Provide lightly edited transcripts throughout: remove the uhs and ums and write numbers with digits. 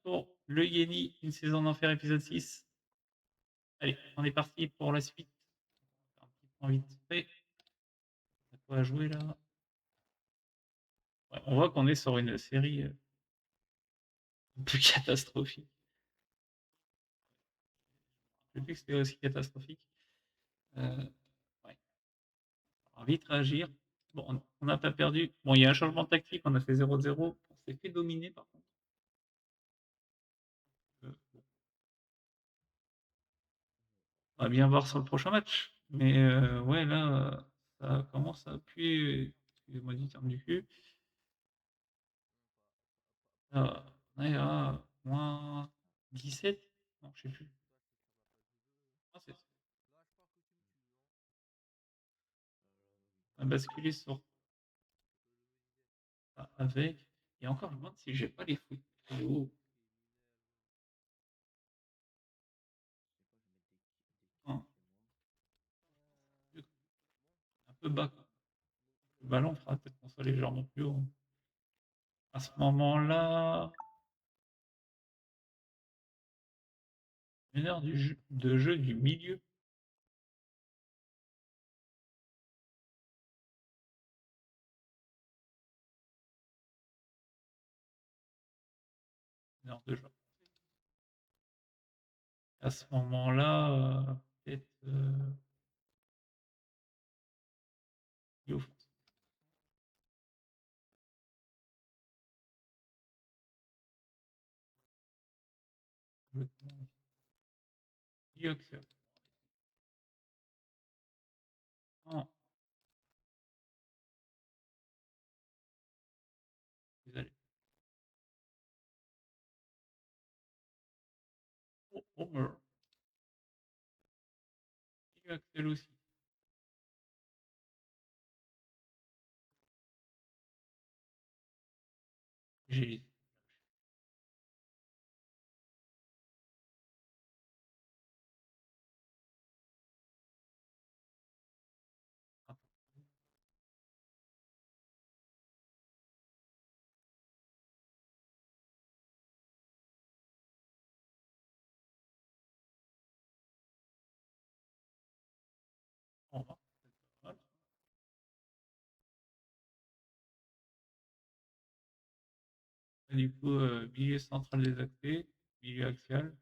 pour Le Guéni, une saison d'enfer, épisode 6. Allez, on est parti pour la suite. Un petit point vite fait. On a quoi à jouer là? Ouais, on voit qu'on est sur une série un peu catastrophique. Je sais plus que c'était aussi catastrophique. Euh, ouais, on va vite réagir. Bon, on n'a pas perdu. Bon, il y a un changement de tactique, on a fait 0-0. On s'est fait dominer par contre. Bon, on va bien voir sur le prochain match. Mais ouais, là, ça commence à puer. Excusez-moi du terme du cul. On est à moins 17. Non, je sais plus. Ah, on a basculé sur ça avec. Et encore, je me demande si j'ai pas les fouilles. Oh, un peu bas, quoi. Le ballon fera peut-être qu'on soit légèrement plus haut. À ce moment-là, une heure de jeu du milieu. Une heure de jeu. À ce moment-là, peut-être milieu offensif. Milieu axial. Non, désolé. Oh, Homer. Milieu axial aussi. J'ai oh, voilà. Et du coup, milieu central des accès, milieu axial.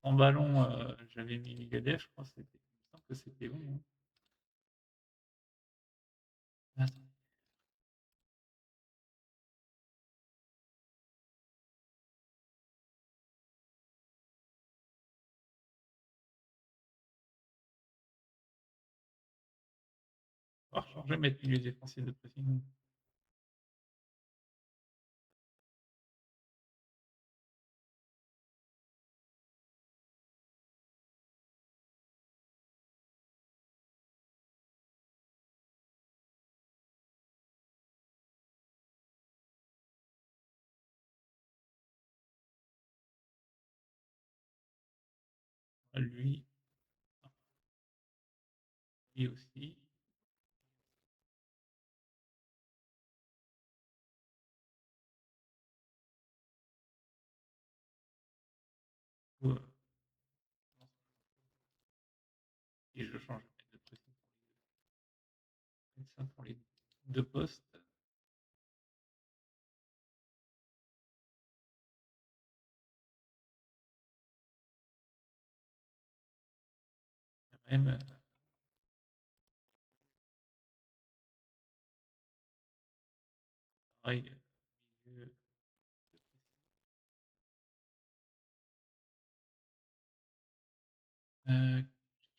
En ballon, j'avais mis Megadeth, je crois que c'était. Il me semble que c'était bon, hein. Attends. On va changer, mettre milieu défensif de pressing. Lui, lui aussi. Ou, et je change de pressing ça pour les deux postes. Même, pareil, milieu de pressing.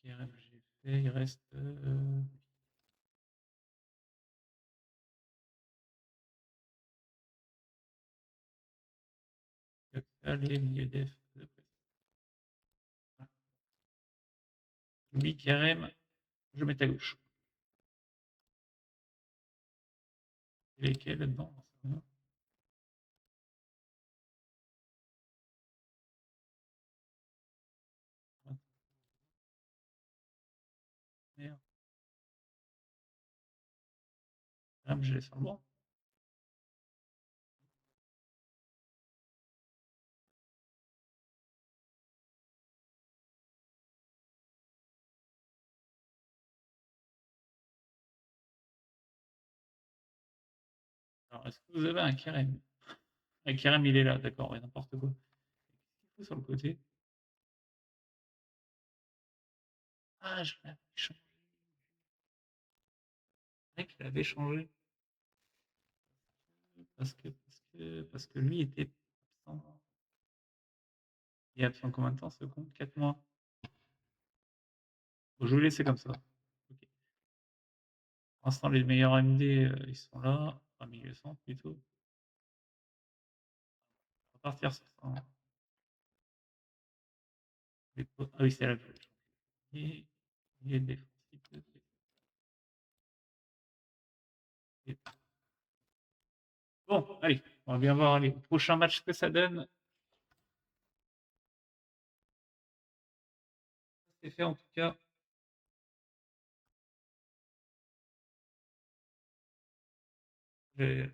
KRM, j'ai fait, il reste et milieu def de pressing. Voilà. Lui, KRM, je mets à gauche. Lesquels là-dedans? Merde. KRM, je l'ai sur le banc. Alors, est-ce que vous avez un Kerem? Un Kerem, il est là, d'accord, ouais, n'importe quoi. Qu'est-ce qu'il faut sur le côté? Ah, je l'avais changé. C'est vrai que je l'avais changé. Parce que lui était absent. Il est absent combien de temps, ce con? 4 mois. Bon, je vais laisser comme ça. Ok. Pour l'instant, les meilleurs MD, ils sont là. Enfin, 1100 plutôt. On va partir sur ça. Ah oui, c'est la flèche. Il est défensif. Bon, allez, on va bien voir les prochains matchs que ça donne. C'est fait en tout cas. Il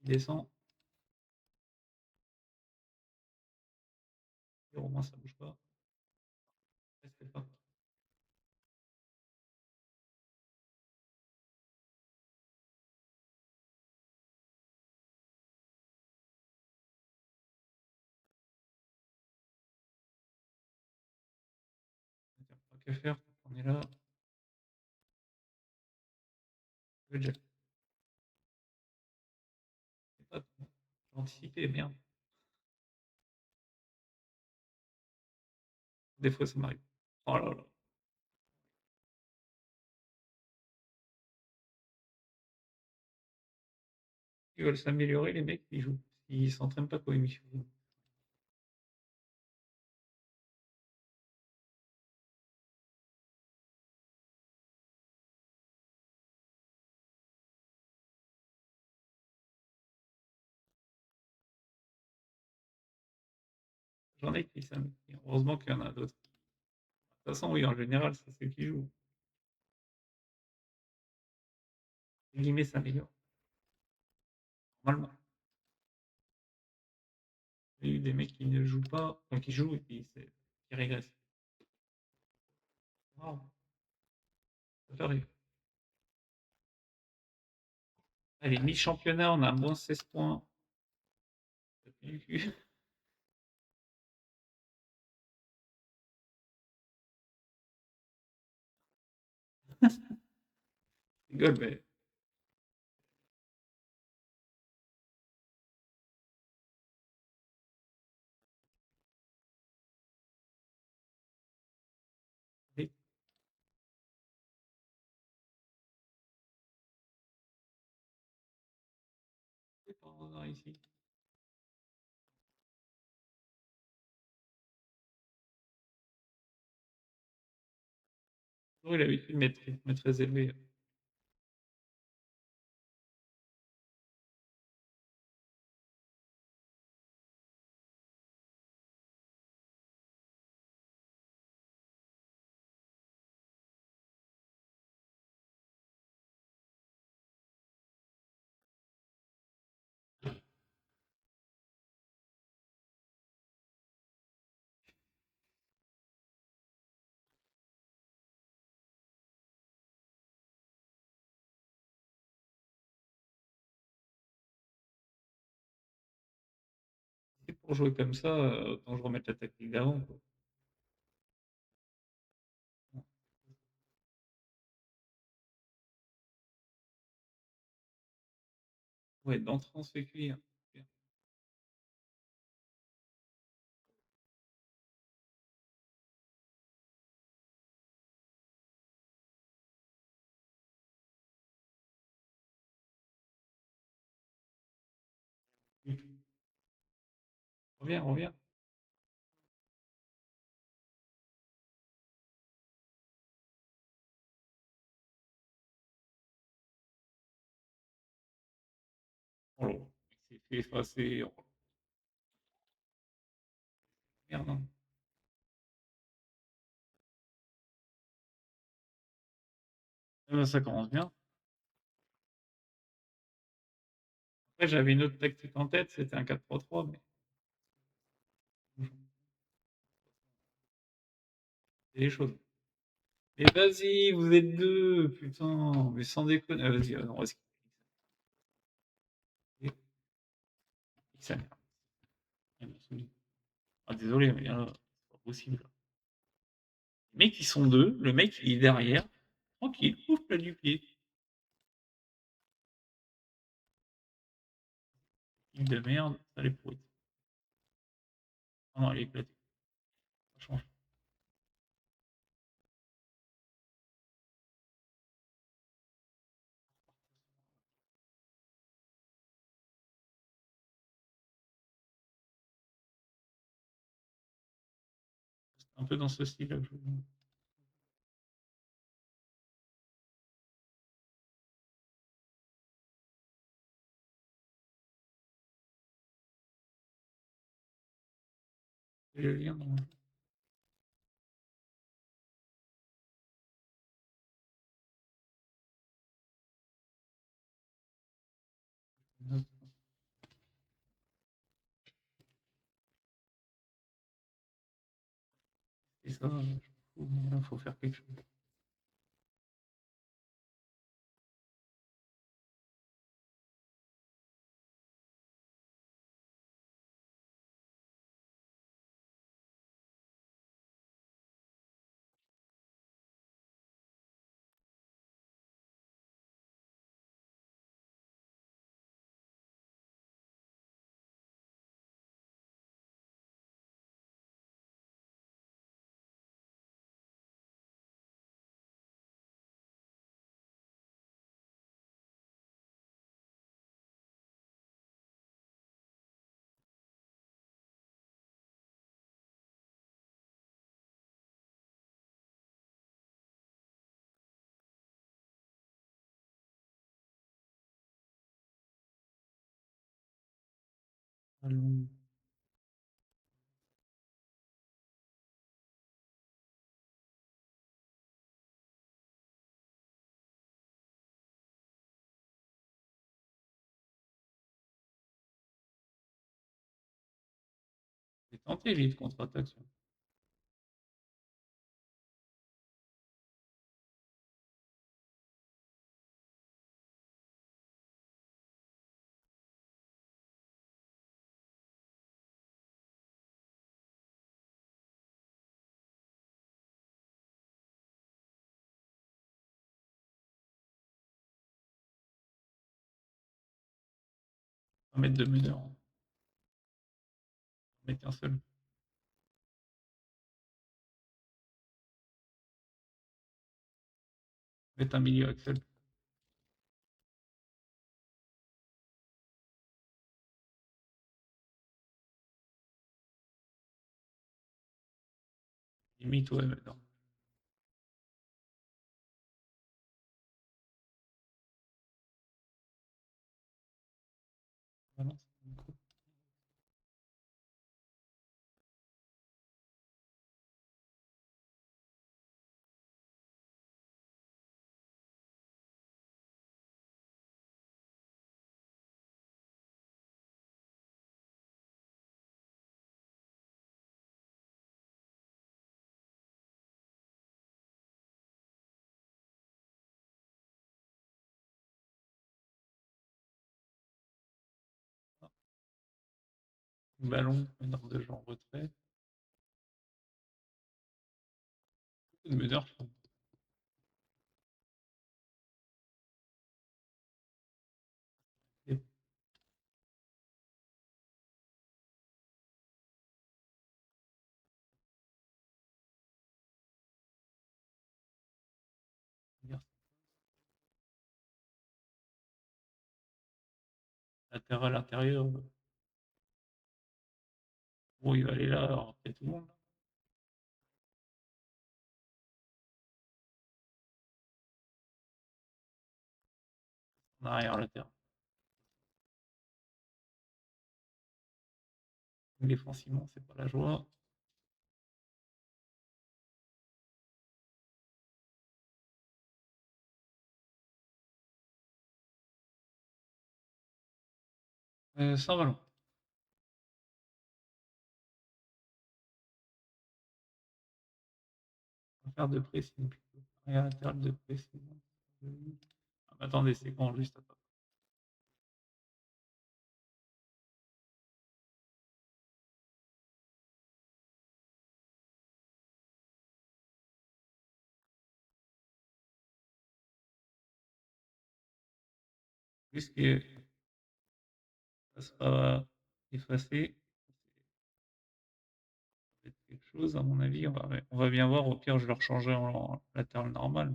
descend. Et au moins, ça bouge pas. Restez pas. Pas que faire. On est là. Le jack. J'ai anticipé, merde. Des fois, ça m'arrive. Oh là là. Ils veulent s'améliorer, les mecs, ils jouent. Ils s'entraînent pas quand ils jouent. J'en ai qui s'améliorent. Heureusement qu'il y en a d'autres. De toute façon, oui, en général, c'est ceux qui jouent. Les guillemets s'améliorent. Normalement. Il y a eu des mecs qui ne jouent pas, enfin, qui jouent et qui régressent. Wow. Ça peut arriver. Allez, mi-championnat, on a moins 16 points. Rigole, mais. Oui, c'est pas en ici. Oui, il a l'habitude de mettre très élevé. C'est pour jouer comme ça, autant je remette la tactique d'avant. Ouais, d'entrée, on se fait cuire. Reviens, reviens. Oh là, il s'est fait effacer. Oh, merde, hein. Ça commence bien. Après, j'avais une autre tactique en tête, c'était un 4-3-3, mais c'est les choses. Mais vas-y, vous êtes deux, putain, mais sans déconner. Vas-y, on va skipper. sa mère. Il m'a saoulé. Ah, désolé, mais là, c'est pas possible. Les mecs, ils sont deux, le mec, il est derrière, tranquille, ouf, plat du pied. Île de merde, ça les pourrit. Ah non, elle est éclatée. Ça change. C'est un peu dans ce style-là que je joue. J'ai le lien dans le jeu. Et ça, il faut faire quelque chose. Allons. J'ai tenté l'île contre-attaque. 1 mètre de meneur. Mais qu'un seul. Mettre un milieu Axel. Limite, ouais, mais non. Ah non, c'est cool. Ballon, meneur de jeu en retrait. Beaucoup de meneurs, je trouve. Et regarde, latéral intérieur. Bon, il va aller là, alors qu'il y a tout le monde. En arrière latéral. Défensivement, c'est pas la joie. Sans ballon. On va faire de pressing plutôt. Arrière latéral de pressing. Ah, attendez, c'est quand juste attends. puisque ça sera effacé. Ça va être quelque chose, à mon avis, on va bien voir. Au pire, je le rechangerai en latéral normal.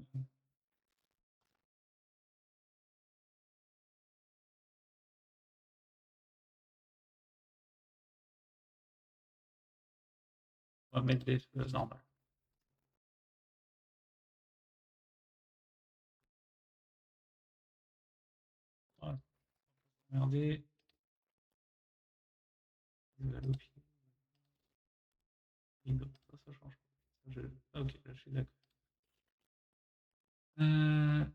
On va mettre des feux normales. Voilà. Regardez. Ça change pas. Ok, là, je suis d'accord. Euh,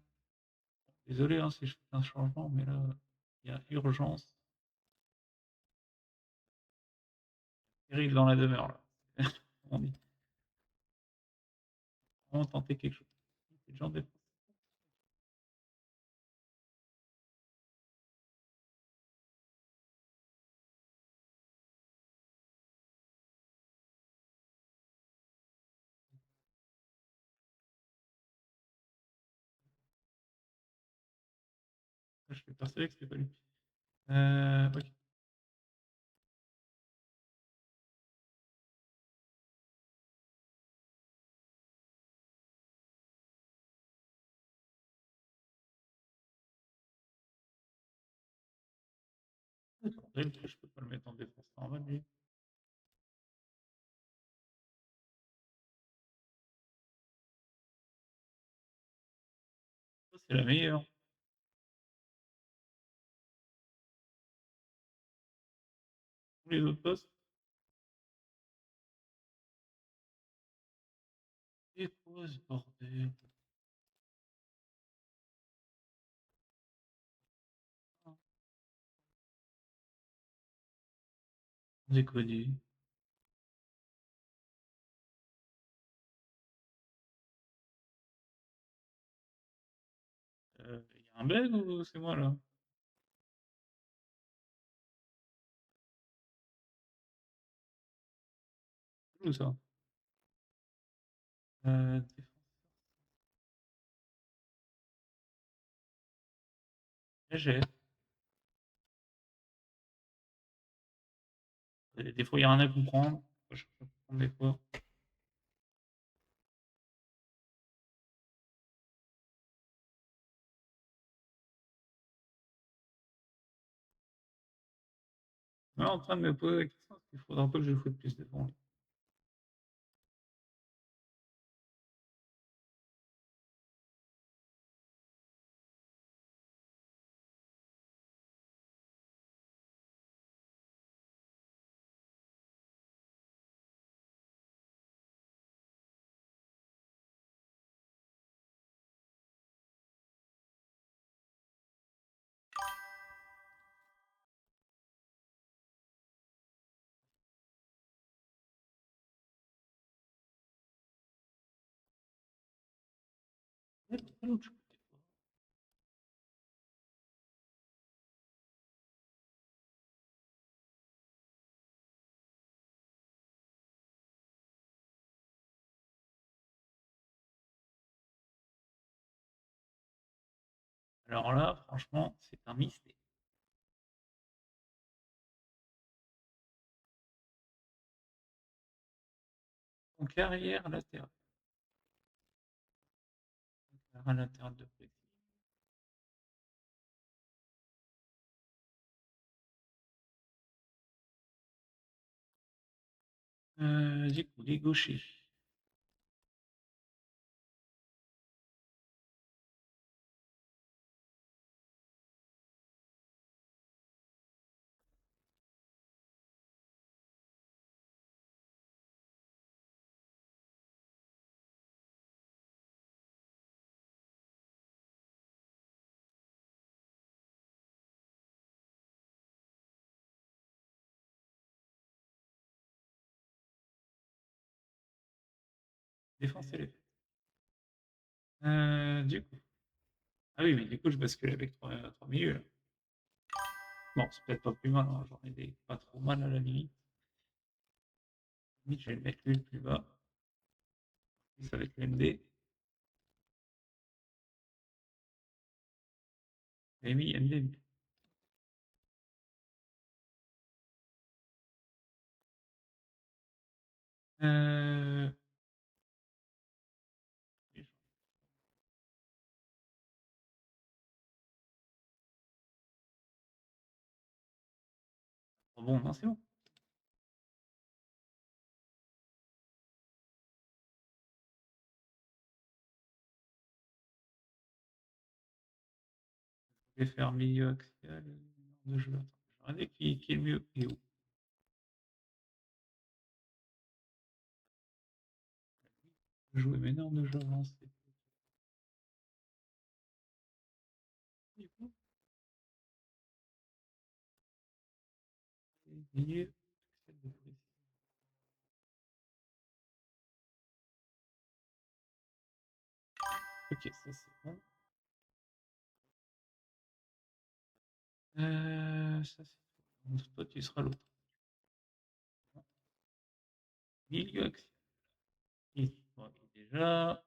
Désolé hein, si je fais un changement, mais là, il y a urgence. Péril dans la demeure, là. On dit. On va tenter quelque chose. C'est le genre de... Je suis persuadé que c'était pas lui. Ok. Je peux pas le mettre en défense normale, lui. C'est la meilleure. Tous les autres postes. C'est quoi ce bordel? Déconner. Il y a un bug ou c'est moi là? C'est où ça? Défenseur. J'ai. Des fois, il y a rien à comprendre. Je cherche à comprendre des fois. On est en train de me poser la question parce qu'il faudra pas que je foute plus devant lui. Alors là, franchement, c'est un mystère. Donc, arrière latéral. Arrière latéral de précis. Du coup, les gauchers. Défense et les faits. Du coup. Ah oui, mais du coup, je bascule avec trois milieux. Là. Bon, c'est peut-être pas plus mal, hein. J'en ai des pas trop mal à la limite. Limite, je vais le mettre lui le plus bas. Plus avec l'MD. J'ai mis MDB. Euh... Bon, non, c'est bon. Je vais faire milieu axial de jeu. Attends, je vais regarder qui est le mieux et où. Jouer mes normes de jeu avancées. Du coup, milieu axial de précision. Ok, ça c'est bon. Ça c'est bon. Toi, tu seras l'autre. Milieu axial. Bon, déjà,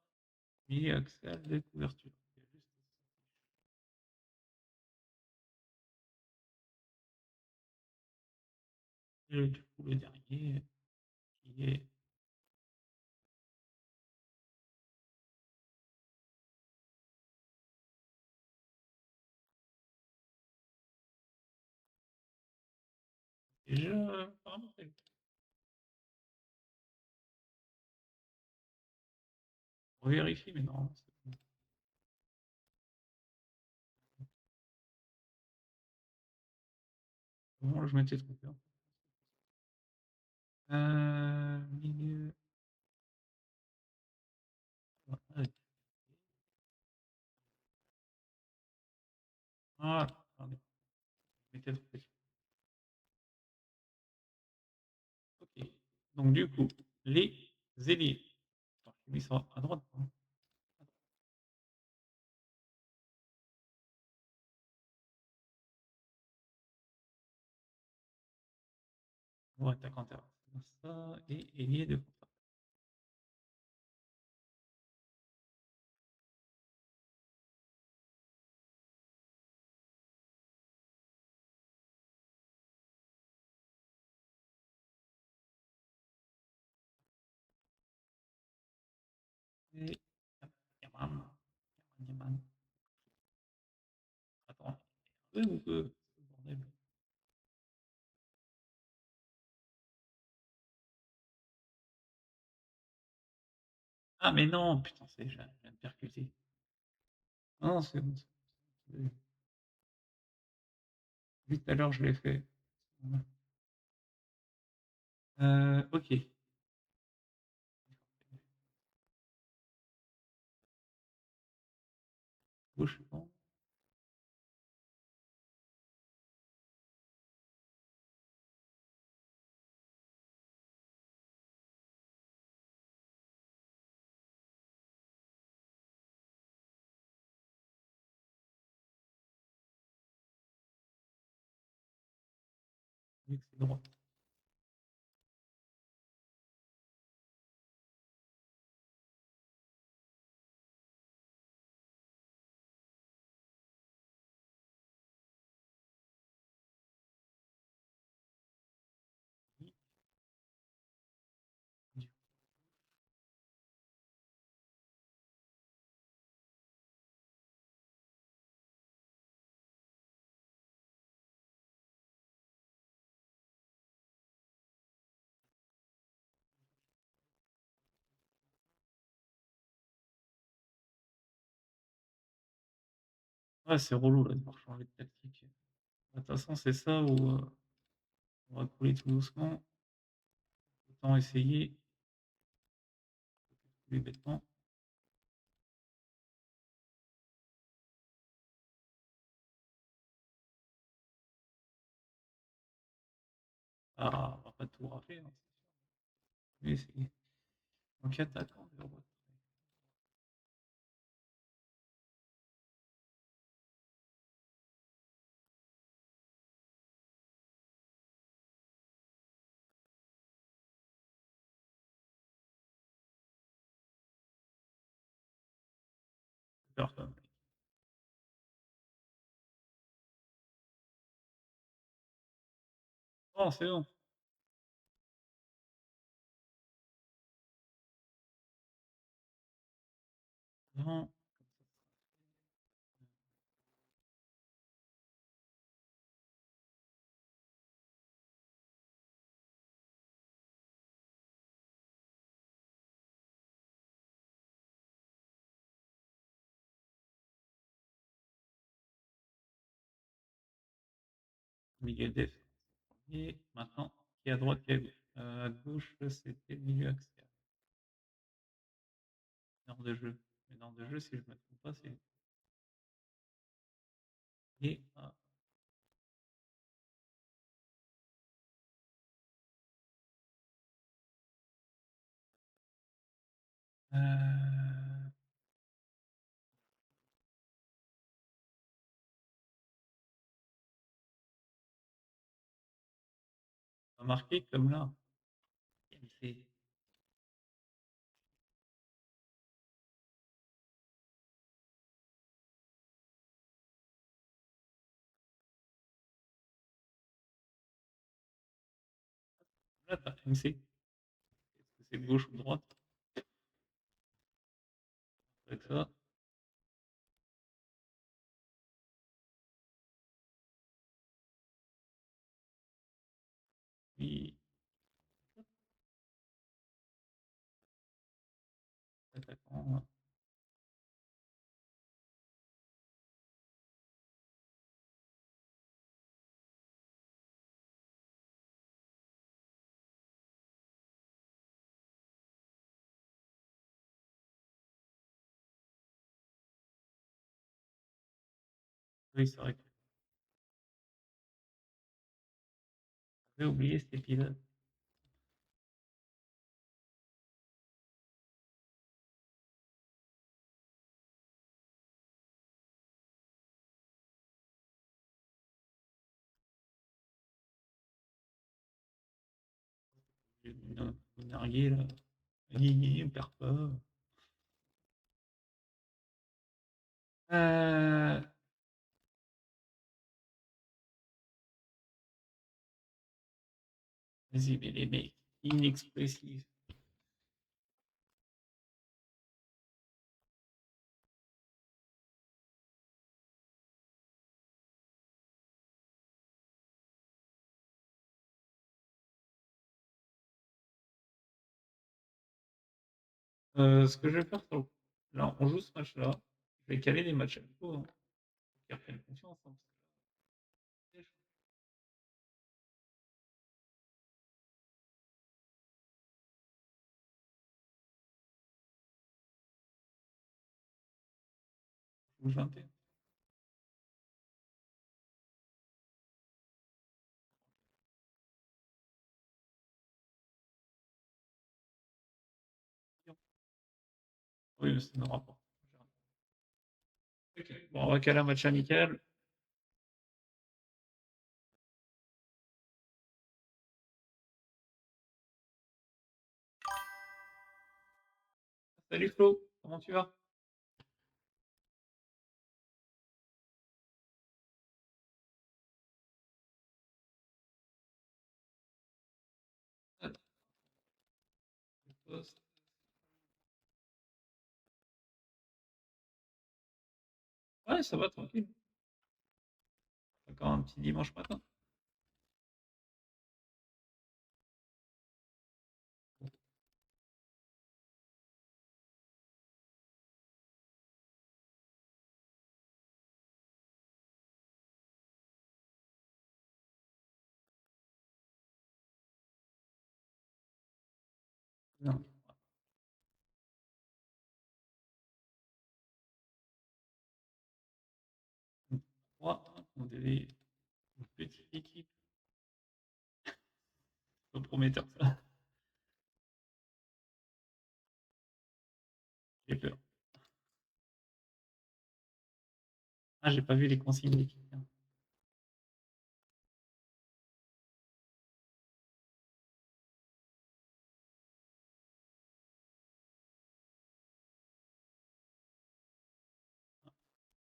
milieu axial de couverture. Il y a juste ça. Et du coup, le dernier, qui est déjà apparemment très bien. On vérifie, mais non, c'est bon. Bon, je m'étais trompé. Milieu. Voilà. Voilà. Attendez, je m'étais trompé. Ok. Donc, du coup, les ailiers. Attends, j'ai mis ça à droite. Hein. Ouais, attaque en terre. Ça, et ailier de contre. Et Yaman. Yaman. Attends. Ou que. Bordel. Ah, mais non, putain, je viens de percuter. Non, c'est bon. Vu tout à l'heure, je l'ai fait. Ok. Gauche, bon. Vu que c'est droit. Ouais, c'est relou là, de devoir changer de tactique. De toute façon, c'est ça où on va couler tout doucement. Autant essayer. Couler bêtement. Ah, on va pas tout rafler, hein, c'est sûr. Mais essayer. Donc attaquant de droite. Peur quand même. Oh, c'est bon. Non. Megadeth. Et maintenant, qui est à droite, qui est à gauche? À gauche, c'était le milieu axial. Ordre de jeu. Mais dans de jeu, si je me trompe pas, c'est. Et. Euh... On a marqué comme là. C'est. Là, t'as MC. Est-ce que c'est gauche ou droite? Avec ça. Puis. Attaquant. Oui, c'est vrai que j'avais oublié cet épisode. J'ai une narguer là. Guigui, on perd pas. Euh... Vas-y, mais les mecs, inexpressifs. Ce que je vais faire, là, on joue ce match-là. Je vais caler des matchs à vous, hein, pour qu'ils reprennent confiance. Hein, parce que là, je joue 21. Oui, mais c'est nos rapports. Ok, bon, on va caler un match amical. Salut Flo, comment tu vas? Ouais, ça va, tranquille. Encore un petit dimanche matin. Non. 3, on avait une petite équipe. Pas prometteur ça. J'ai peur. Ah, j'ai pas vu les consignes d'équipe.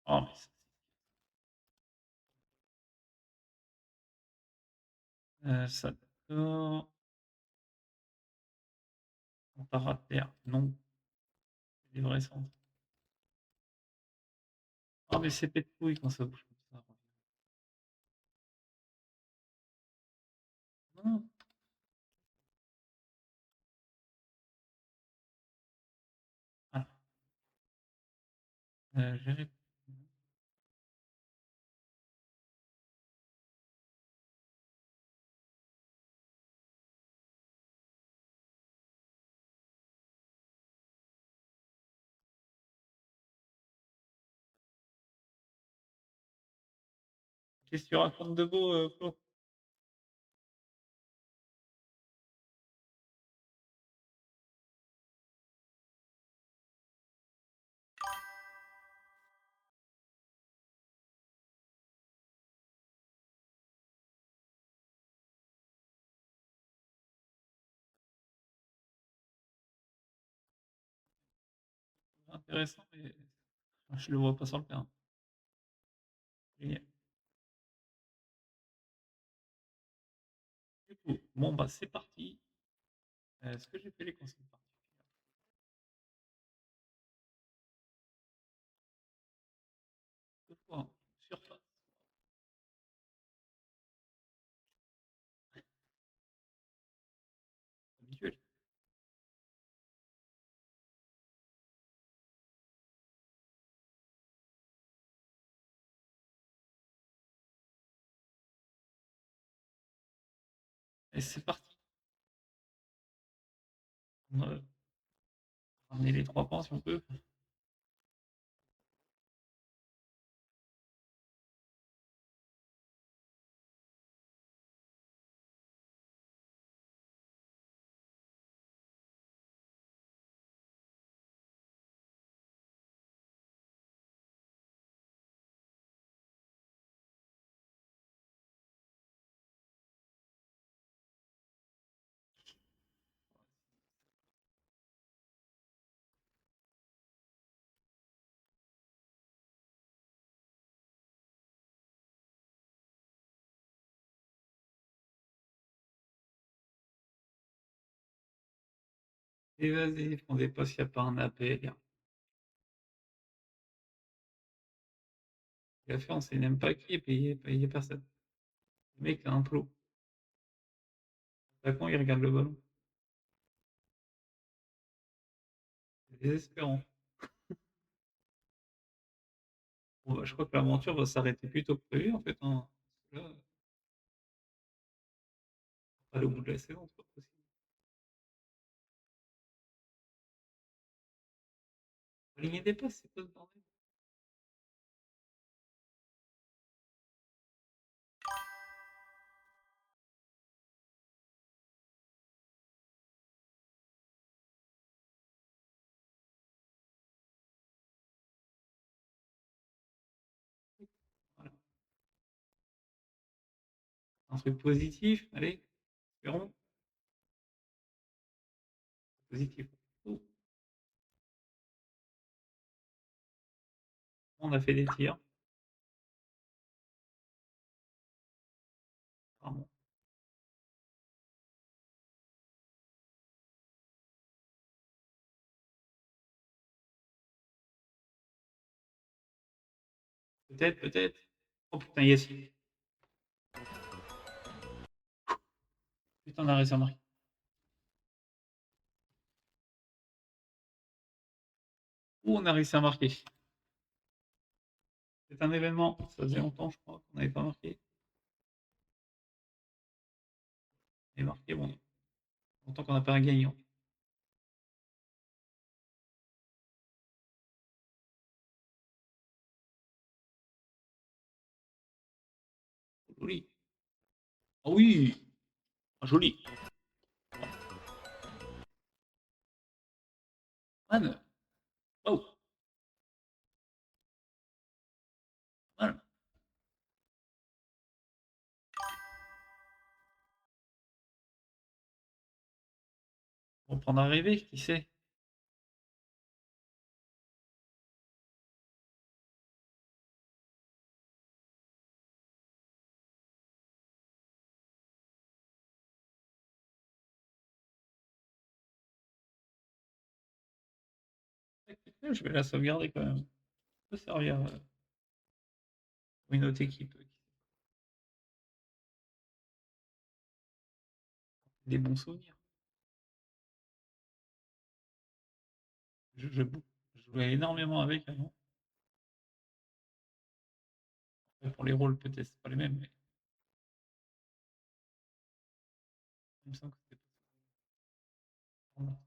Oh, mais ça, Ça d'accord. On part à terre. Non, c'est des vrais centres. Ah, mais c'est pète-couille quand ça bouge comme ça. Non, ah, gérer. Qu'est-ce que tu racontes de beau, Flo? Intéressant, mais je le vois pas sur le terrain. Génial. Du coup, bon, bah, c'est parti. Est-ce que j'ai fait les consignes particulières? Deux fois, hein. Surface. Habituel. Et c'est parti. On va ramener les 3 points si on peut. Et vas-y, on dépasse s'il n'y a pas un appel. Il a fait, on sait même pas qui est payé personne. Le mec a un plot. L'attaquant, il regarde le ballon. C'est désespérant. Bon, bah, je crois que l'aventure va s'arrêter plus tôt que prévu, en fait, hein. Parce que là, on va aller au bout de la saison, c'est pas possible. Aligner des passes, c'est pas ce bordel. Voilà. Un truc positif, allez, espérons. Positif. Oh, on a fait des tirs. Pardon. Peut-être, peut-être. Oh putain, yes. Putain, on a réussi à marquer. Oh, on a réussi à marquer. C'est un événement. Ça faisait longtemps, je crois, qu'on n'avait pas marqué. Et marqué, bon, longtemps qu'on n'a pas un gagnant. Joli. Ah oui, ah, joli. Man, oh, mal. On va prendre arriver, qui sait? Je vais la sauvegarder quand même. Ça peut servir pour une autre équipe. Des bons souvenirs. Je jouais énormément avec avant. Après, pour les rôles, peut-être c'est pas les mêmes, mais il me semble que c'était pas ça.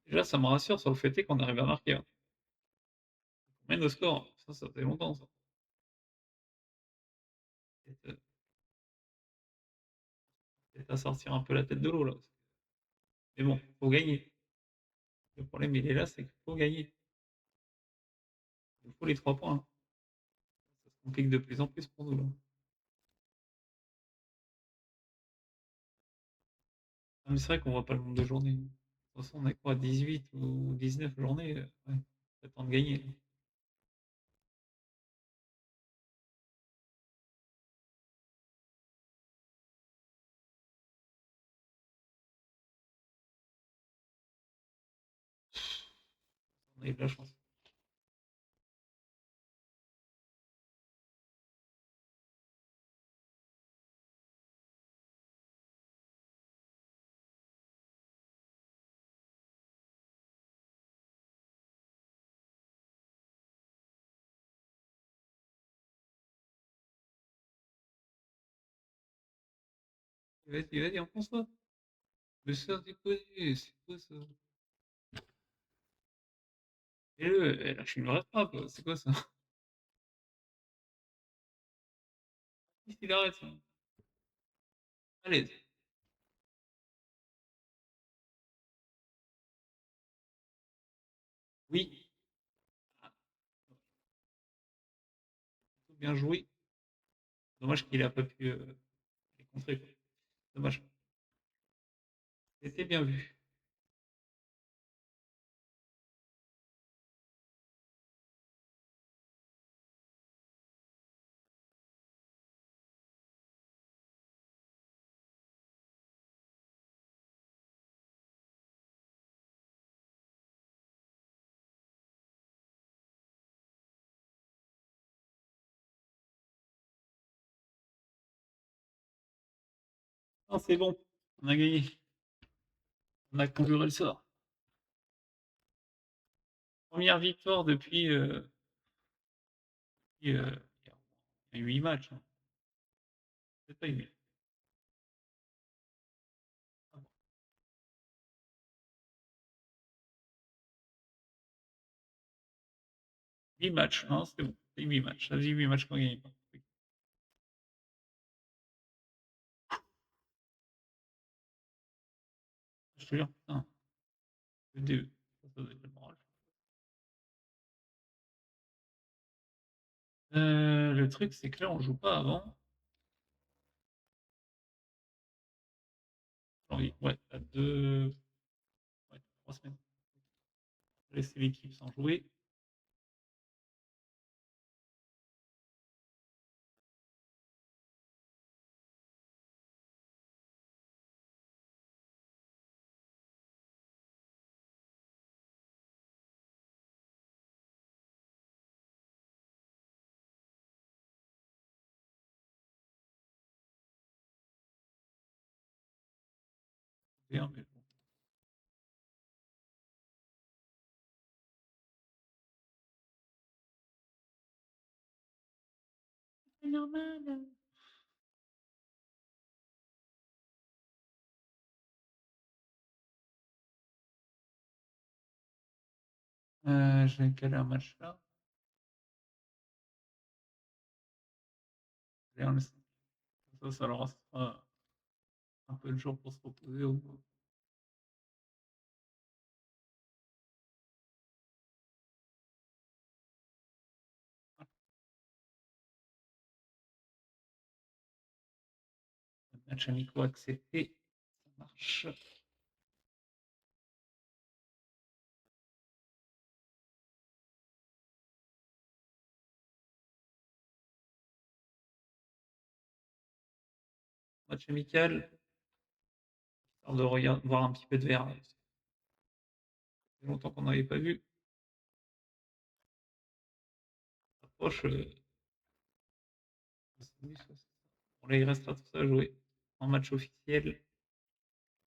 Déjà, ça me rassure sur le fait qu'on arrive à marquer, hein. On mène au score. Ça fait longtemps, ça. Peut-être peut-être à sortir un peu la tête de l'eau, là. Mais bon, faut gagner. Le problème, il est là, c'est qu'il faut gagner. Il faut les 3 points, hein. Ça se complique de plus en plus pour nous, là. Ah, mais c'est vrai qu'on voit pas le nombre de journées. De toute façon, on est quoi, 18 ou 19 journées? Ouais, c'est temps de gagner, là. On a eu de la chance. Vas-y, on pense ça. Mais ça, c'est quoi ça? Et elle lâche une vraie frappe, c'est quoi ça? Qu'est-ce qu'il arrête ça? Allez, oui, ah, bien joué. Dommage qu'il a pas pu les contrer, quoi. Dommage. C'était bien vu. Ah, c'est bon, on a gagné. On a conjuré le sort. Première victoire depuis, il y a 8 matchs, hein. C'est pas 8. Ah bon. 8 matchs, non, c'est bon. C'est 8 matchs. Ça faisait 8 matchs qu'on gagnait pas. Je te jure, putain. Le DE. Ça doit être le moral. Le truc, c'est que là, on joue pas avant. Janvier. Ouais, à 2, ouais, 3 semaines. Laisser l'équipe sans jouer. Bien, mais bon. C'est normal. J'ai quel un match là? Et on est- ça leur restera un peu de jour pour se reposer au match amico accepté. Ça marche. Match amical. Histoire de voir un petit peu de vert. Ça fait longtemps qu'on n'avait pas vu. Ça approche. Bon, là, il restera tout ça à jouer en match officiel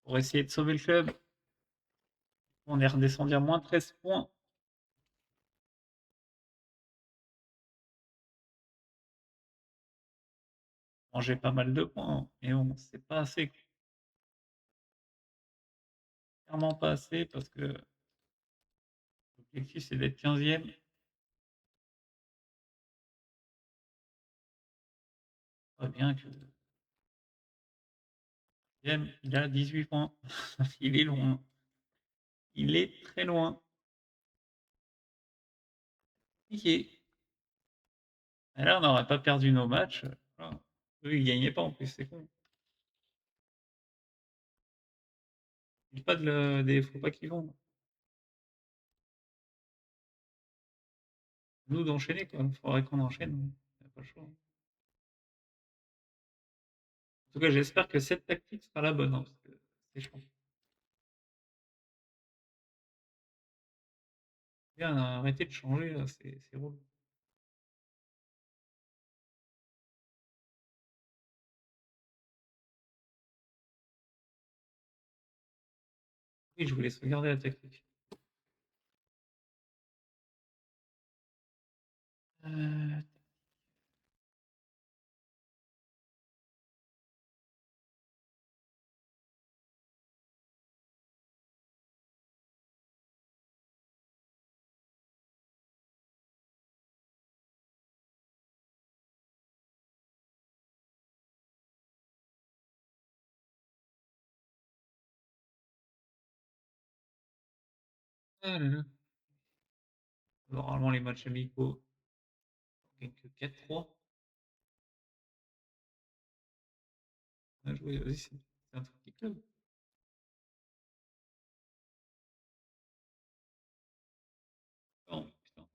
pour essayer de sauver le club. On est redescendu à moins 13 points. Bon, j'ai pas mal de points, mais bon, c'est pas assez. Clairement pas assez parce que l'objectif c'est d'être 15e. Pas bien que il a 18 points. Il est loin. Il est très loin. Ok. Et là, on n'aurait pas perdu nos matchs. Voilà. Eux, ils gagnaient pas en plus, c'est con. Dis pas des faut pas qu'ils vont. Nous d'enchaîner quoi. Il faudrait qu'on enchaîne. On a pas le choix. En tout cas, j'espère que cette tactique sera la bonne, hein, parce que c'est chaud. Bien, arrêtez de changer là, c'est relou. Oui, je voulais sauvegarder la tactique. Euh, ah là là. Normalement, les matchs amicaux, on gagne que 4-3. On a joué, vas-y, c'est un truc qui club. Oh, putain.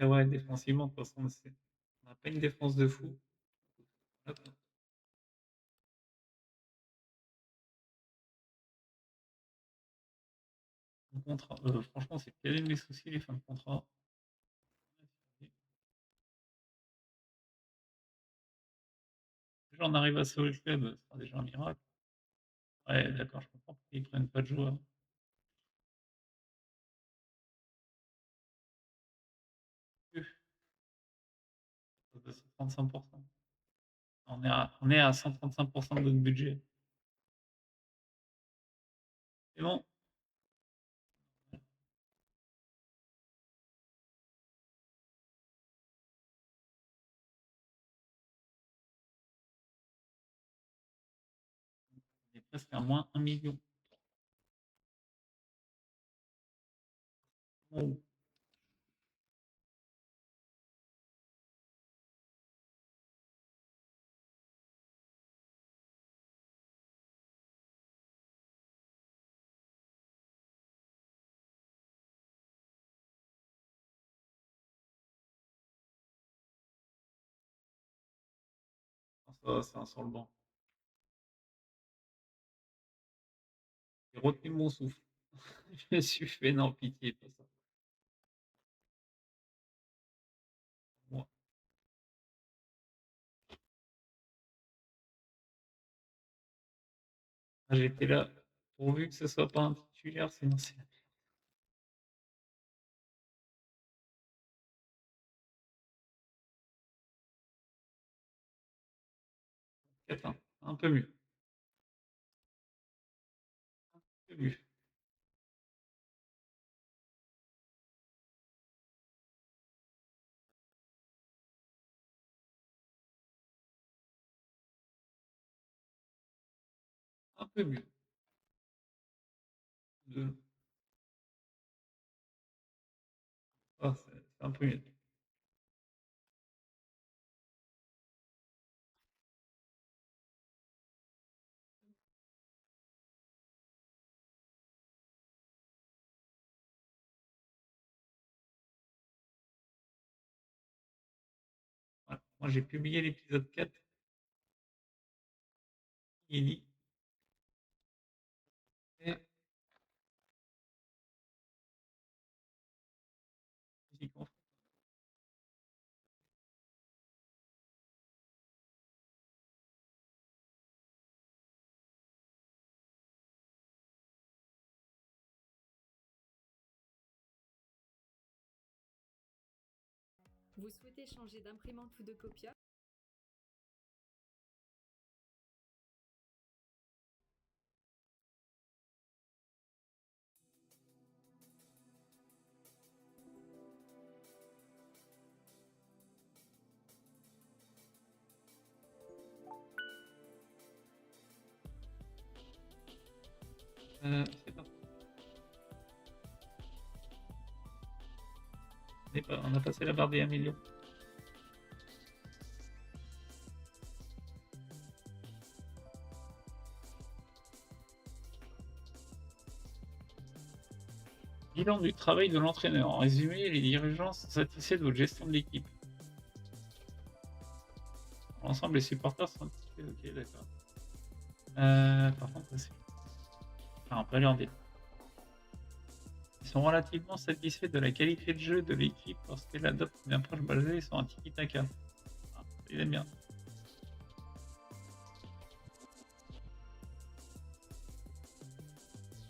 Et ouais, défensivement, de toute façon, on n'a pas une défense de fou. Hop. Un contrat. Franchement, c'est quel mes soucis, les fins de contrat. Déjà, on arrive à sauver le club, ce sera déjà un miracle. Ouais, d'accord, je comprends pourquoi ils prennent pas de joueurs. De 135%. On est à 135% de notre budget. C'est bon. On est presque à moins 1 million. Oh, ça va, c'est un sur le banc. J'ai retenu mon souffle. Je me suis fait, non, pitié, pas ça. Moi, j'étais là, pourvu que ce soit pas un titulaire, sinon c'est 4-1. Un peu mieux. Un peu mieux. Un peu mieux. Deux. Ah, c'est un peu mieux. quand j'ai publié l'épisode 4, il dit. Et- Vous souhaitez changer d'imprimante ou de copieur? C'est parti. On a passé la barre des 1 million. Bilan du travail de l'entraîneur. En résumé, les dirigeants sont satisfaits de votre gestion de l'équipe. L'ensemble, les supporters sont satisfaits. Ok, d'accord. Par contre, c'est. Enfin, après, en détail. Ils sont relativement satisfaits de la qualité de jeu de l'équipe lorsqu'elle adopte une approche basée sur un tiki-taka. Ah, ils aiment bien.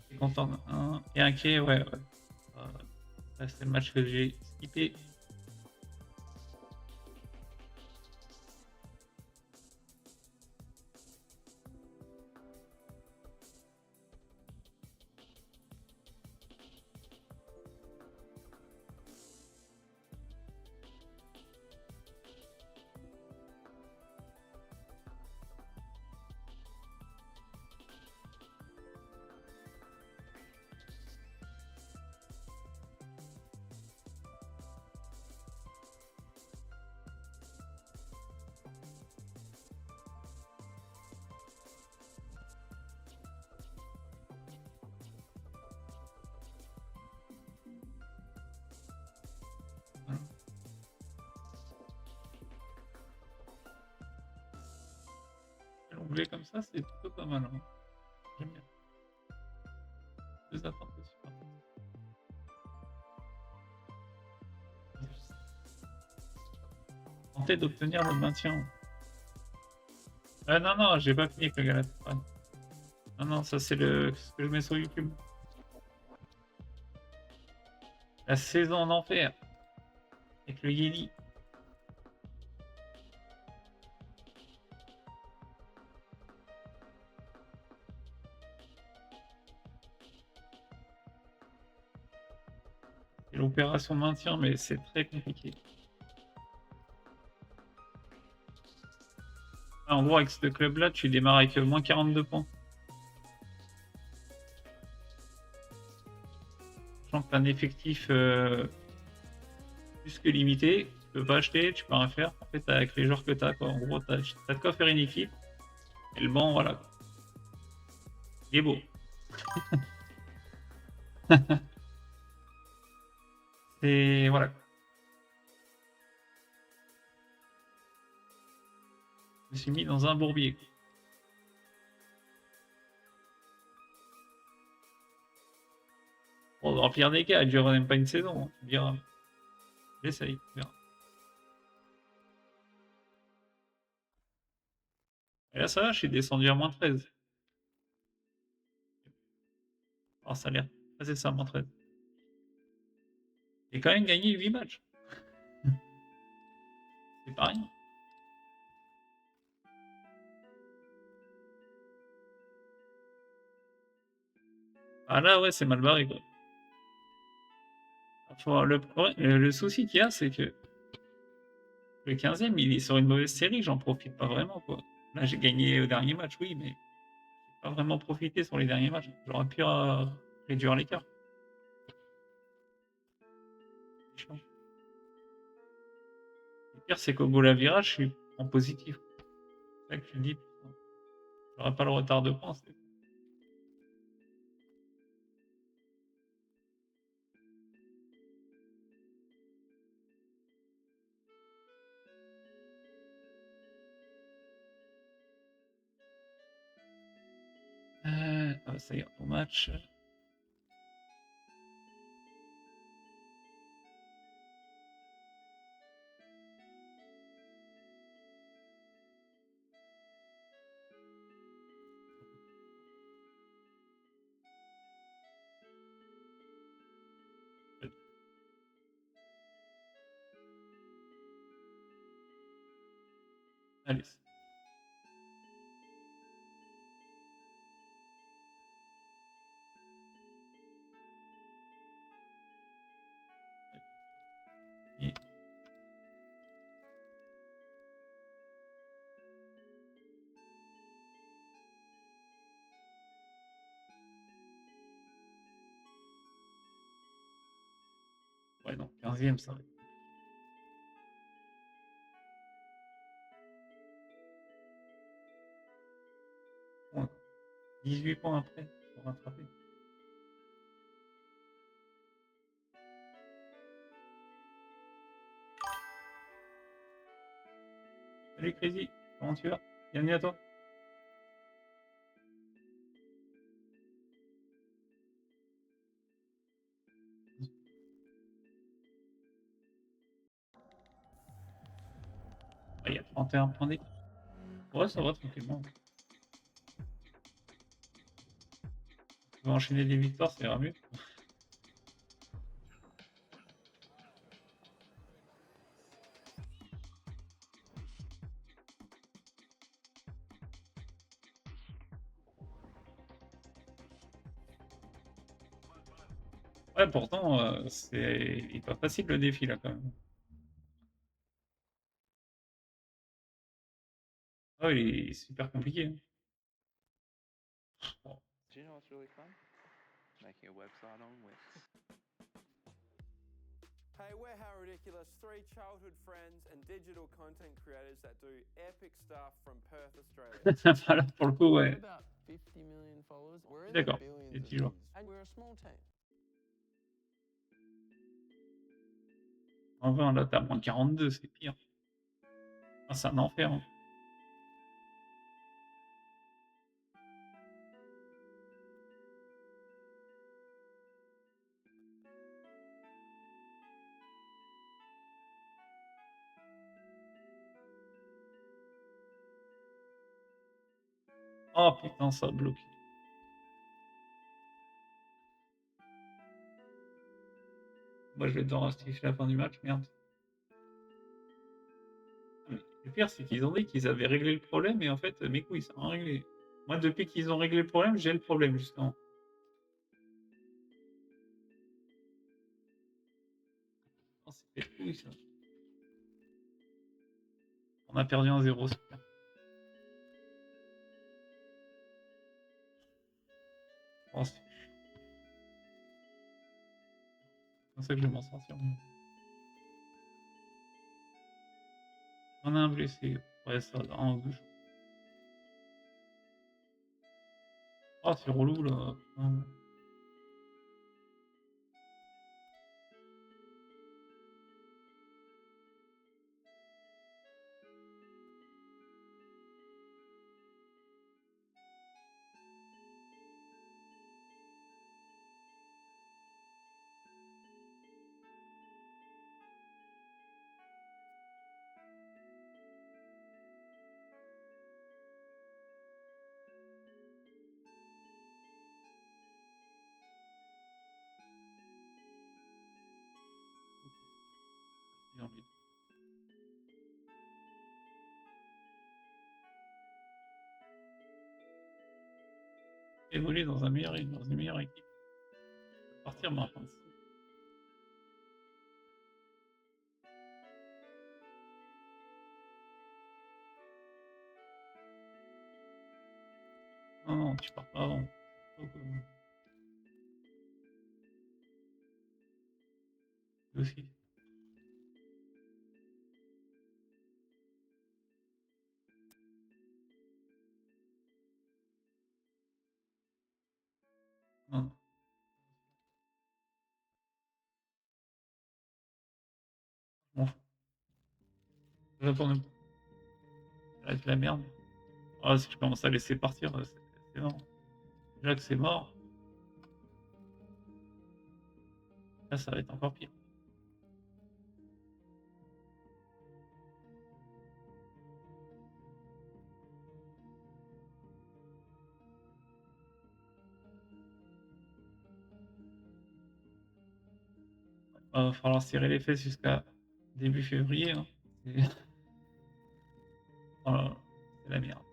Je suis content. Et inquiet, ouais. Là, c'est le match que j'ai skippé. L'onglet comme ça, c'est plutôt pas mal. Hein. J'aime bien. Deux attentes aussi. Tenter d'obtenir le maintien. Non, non, j'ai pas fini avec le Galatasaray. Non, non, ça c'est ce que je mets sur YouTube. La saison en enfer. Avec le Yeli. Et l'opération maintien, mais c'est très compliqué. En gros, avec ce club-là, tu démarres avec moins 42 points. Sachant que tu as un effectif plus que limité, tu peux pas acheter, tu peux rien faire. En fait, avec les joueurs que tu as, quoi. En gros, tu as de quoi faire une équipe. Et le banc, voilà. Il est beau. Et voilà. Je me suis mis dans un bourbier. Bon, dans le pire des cas, elle dure même pas une saison. Hein, tu me diras. J'essaye. Et là, ça va, je suis descendu à moins 13. Alors, ça a l'air. Ah, c'est ça, moins 13. J'ai quand même gagné 8 matchs. C'est pas rien. Ah là, ouais, c'est mal barré, quoi. Enfin, le souci qu'il y a, c'est que le 15e, il est sur une mauvaise série, j'en profite pas vraiment, quoi. Là, j'ai gagné au dernier match, oui, mais j'ai pas vraiment profité sur les derniers matchs. J'aurais pu réduire l'écart. Le pire, c'est qu'au goal à virage, je suis en positif. C'est ça que tu te dis, j'aurais pas le retard de points. Ça y est, au match. Allez. Et... Ouais, donc 15e, ça va être... Ouais. 18 points après pour rattraper. Salut Crazy, comment tu vas? Bienvenue à toi. Il y a 31 points d'équipe. Ouais, ça va tranquillement. Tu vas enchaîner les victoires, ça ira mieux. Ouais, pourtant, il est pas facile le défi là quand même. Ah, il est super compliqué. Hein. Bon. Do you know what's really fun? Making a website on Wix. Hey, we're How Ridiculous, three childhood friends and digital content creators that do epic stuff from Perth, Australia. Voilà, pour le coup, ouais. About 50 million followers. We're in the D'accord, billions les of petits joueurs. views, and we're a small team. En 20, là, t'as moins 42, c'est pire. Ah, c'est un enfer. Hein. Oh putain, ça a bloqué. Moi, je vais devoir justifier la fin du match, merde. Mais le pire, c'est qu'ils ont dit qu'ils avaient réglé le problème, et en fait, mes couilles, ça a réglé. Moi, depuis qu'ils ont réglé le problème, j'ai le problème, justement. Oh, c'est fait couilles, ça. On a perdu 1-0, super. Oh, c'est comme ça que je vais m'en sortir. On a un blessé. Ouais, ça va, un ou deux jours. Oh, c'est relou, là. Putain. J'ai envie. Évoluer dans une meilleure équipe. Partir maintenant. Non, non, tu pars pas avant. Aussi. Non, non. Je m'en fous. J'attends. Ça va être la merde. Ah, si je commence à laisser partir, c'est non. Déjà que c'est mort. Là, ça va être encore pire. Va falloir serrer les fesses jusqu'à début février. Hein. Oh là là, c'est la merde.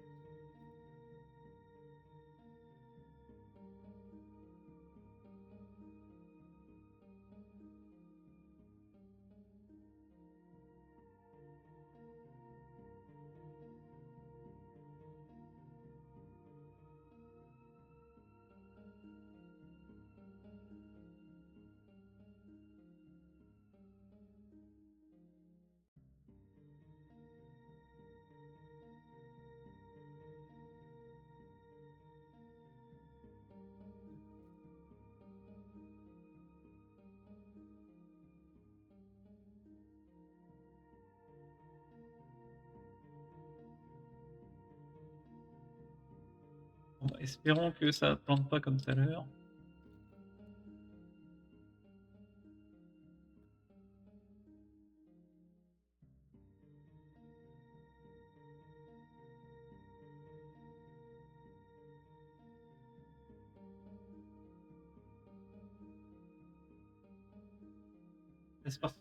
Bon, bah, espérons que ça plante pas comme tout à l'heure. C'est parti.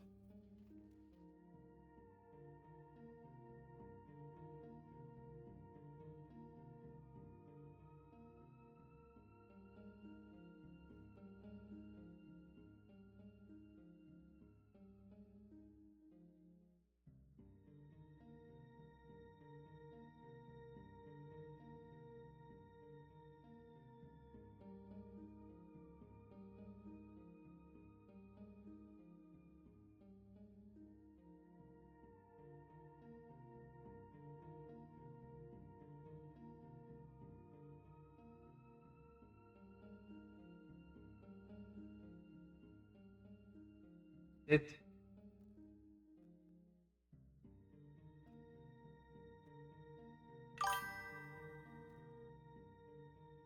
Tête.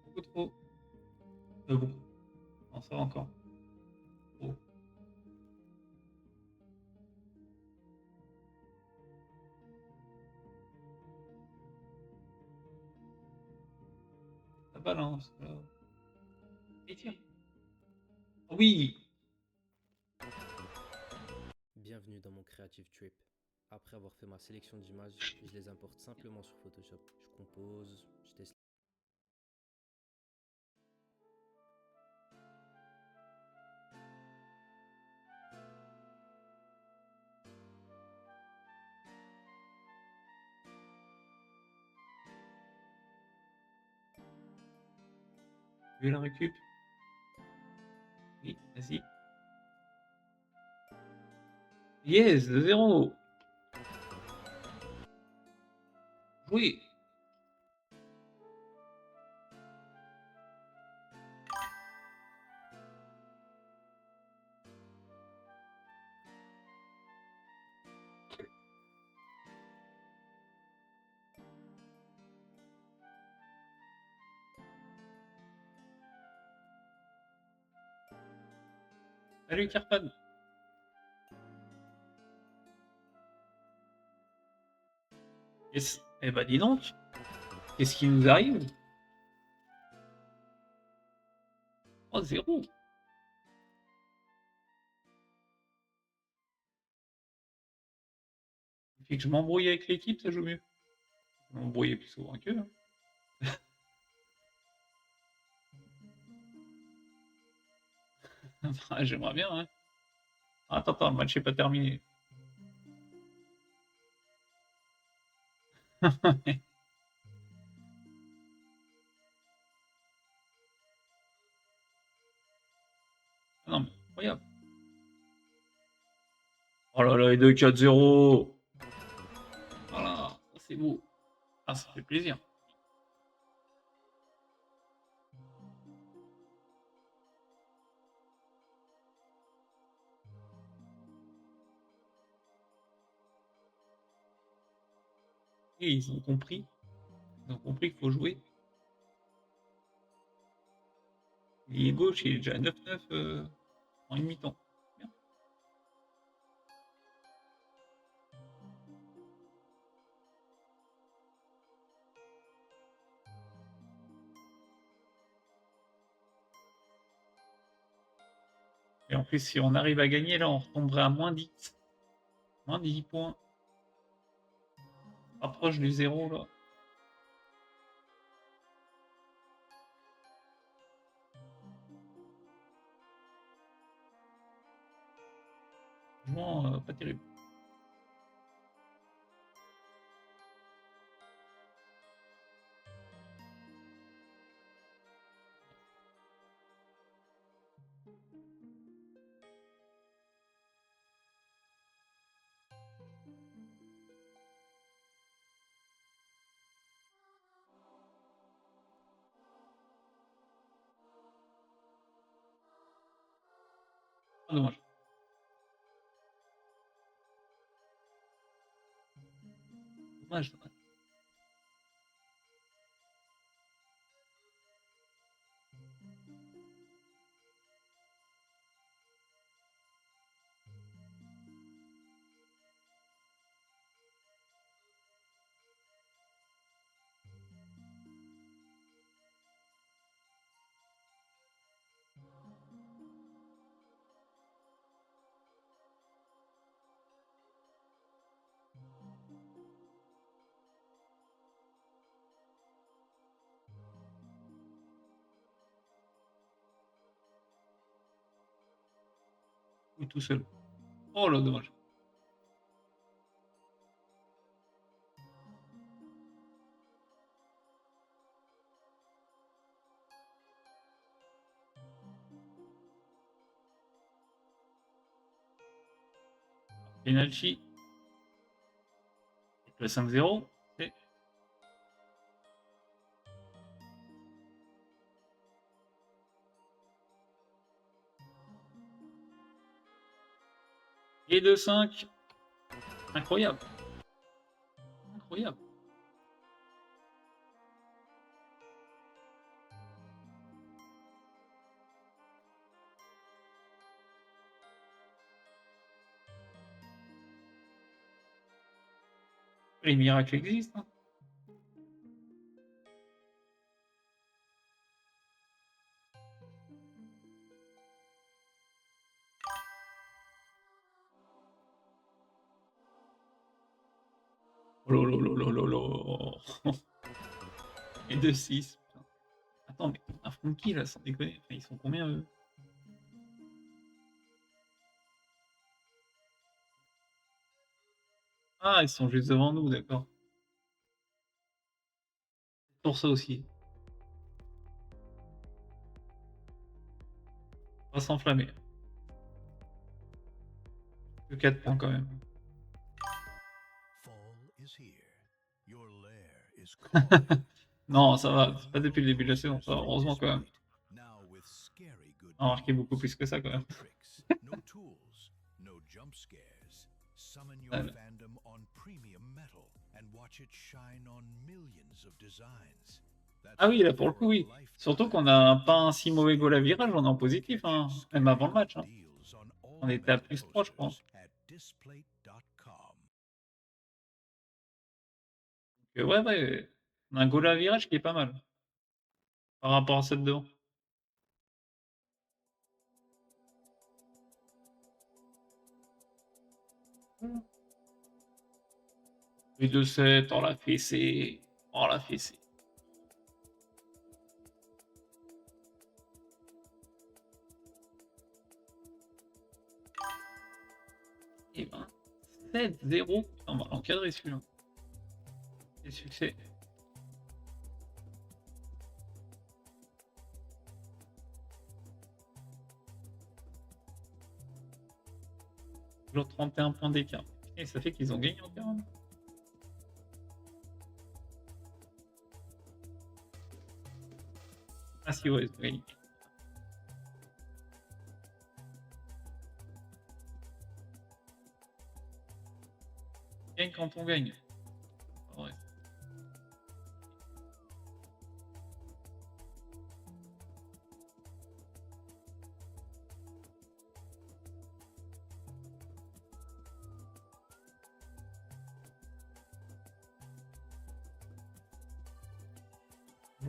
Beaucoup trop. Beaucoup. Non, ça va encore. Trop. Ça balance. Là. Et tiens. Oui. Bienvenue dans mon Creative Trip. Après avoir fait ma sélection d'images, je les importe simplement sur Photoshop. Je compose, je teste. Je vais la récup. Oui, vas-y. Yes, 2-0. Oui. Salut Carpan. Yes. Eh bah dis donc. Qu'est-ce qui nous arrive? Oh, 0. Il fait que je m'embrouille avec l'équipe, ça joue mieux. Je m'embrouille plus souvent qu'eux. Hein. Enfin, j'aimerais bien, hein. Attends, le match n'est pas terminé. Ah non, mais incroyable. Oh là là, les 2-4-0. Voilà, c'est beau. Ah, ça fait plaisir. Et ils ont compris. Ils ont compris qu'il faut jouer. Il est gauche, il est déjà à 9-9 en une mi-temps. Bien. Et en plus, si on arrive à gagner, là, on retomberait à moins 10. Moins 10 points. Approche du zéro, là. Franchement, pas terrible. Ah, dommage. Dommage, dommage. Oui, tout seul. Oh là, dommage. Penalty. Le 5-0. Et... Et 2-5. Incroyable. Incroyable. Les miracles existent. Hein. Oh là là là là là. Et 2-6. Putain. Attends, mais un Funky là, sans déconner. Enfin, ils sont combien eux? Ah, ils sont juste devant nous, d'accord. Pour ça aussi. On va s'enflammer. Que 4 points quand même. Non, ça va. C'est pas depuis le début de la saison, ça va. Heureusement quand même. On a marqué beaucoup plus que ça quand même. Voilà. Ah oui, là pour le coup, oui. Surtout qu'on a pas un si mauvais goal à virage, on est en positif, hein. Même avant le match. Hein. On était à plus 3, je crois. Donc, ouais, ouais. On a un goal à virage qui est pas mal. Par rapport à celle devant. Et 2-7, on l'a fessé. On l'a fessé. Et ben, 7-0. Putain, on va l'encadrer celui-là. Et succès. Toujours 31 points d'écart. Et ça fait qu'ils ont gagné encore. Hein. Ah si, ouais, ils ont gagné. On gagne quand on gagne. Ouais.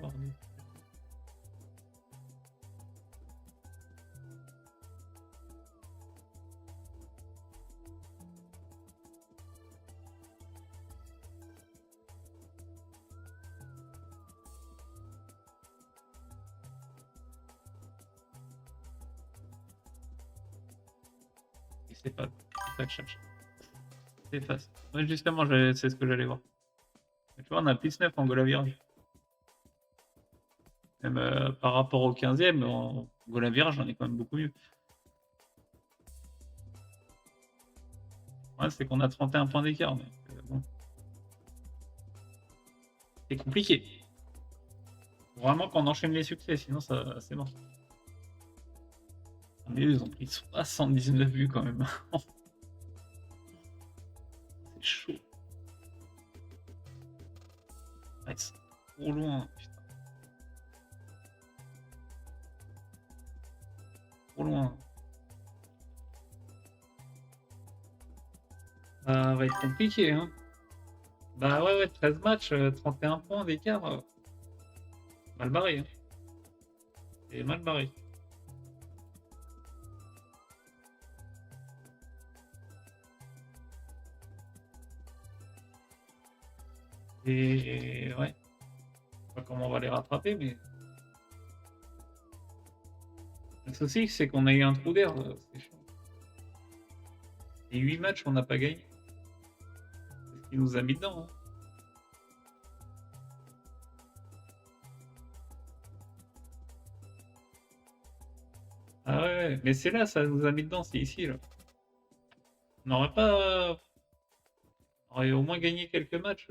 voir des... Et c'est pas ça que je cherche. C'est facile. Ouais, justement, c'est ce que j'allais voir. Tu vois, on a plus 9 en goal à virage. Même par rapport au 15e, en goal à virage, j'en ai quand même beaucoup mieux. Ouais, c'est qu'on a 31 points d'écart. Mais bon. C'est compliqué. Faut vraiment qu'on enchaîne les succès, sinon ça c'est mort. Mais eux, ils ont pris 79 buts quand même. C'est chaud. Ouais, c'est trop loin, putain. Trop loin. Ça va être compliqué, hein. Bah ouais, 13 matchs, 31 points d'écart. Mal barré, hein. C'est mal barré. Et ouais. Je sais pas comment on va les rattraper, mais. Le souci, c'est qu'on a eu un trou d'air, c'est chiant. Et 8 matchs, on n'a pas gagné. C'est ce qui nous a mis dedans, hein. Ah ouais, mais c'est là, ça nous a mis dedans, c'est ici, là. On n'aurait pas. On aurait au moins gagné quelques matchs.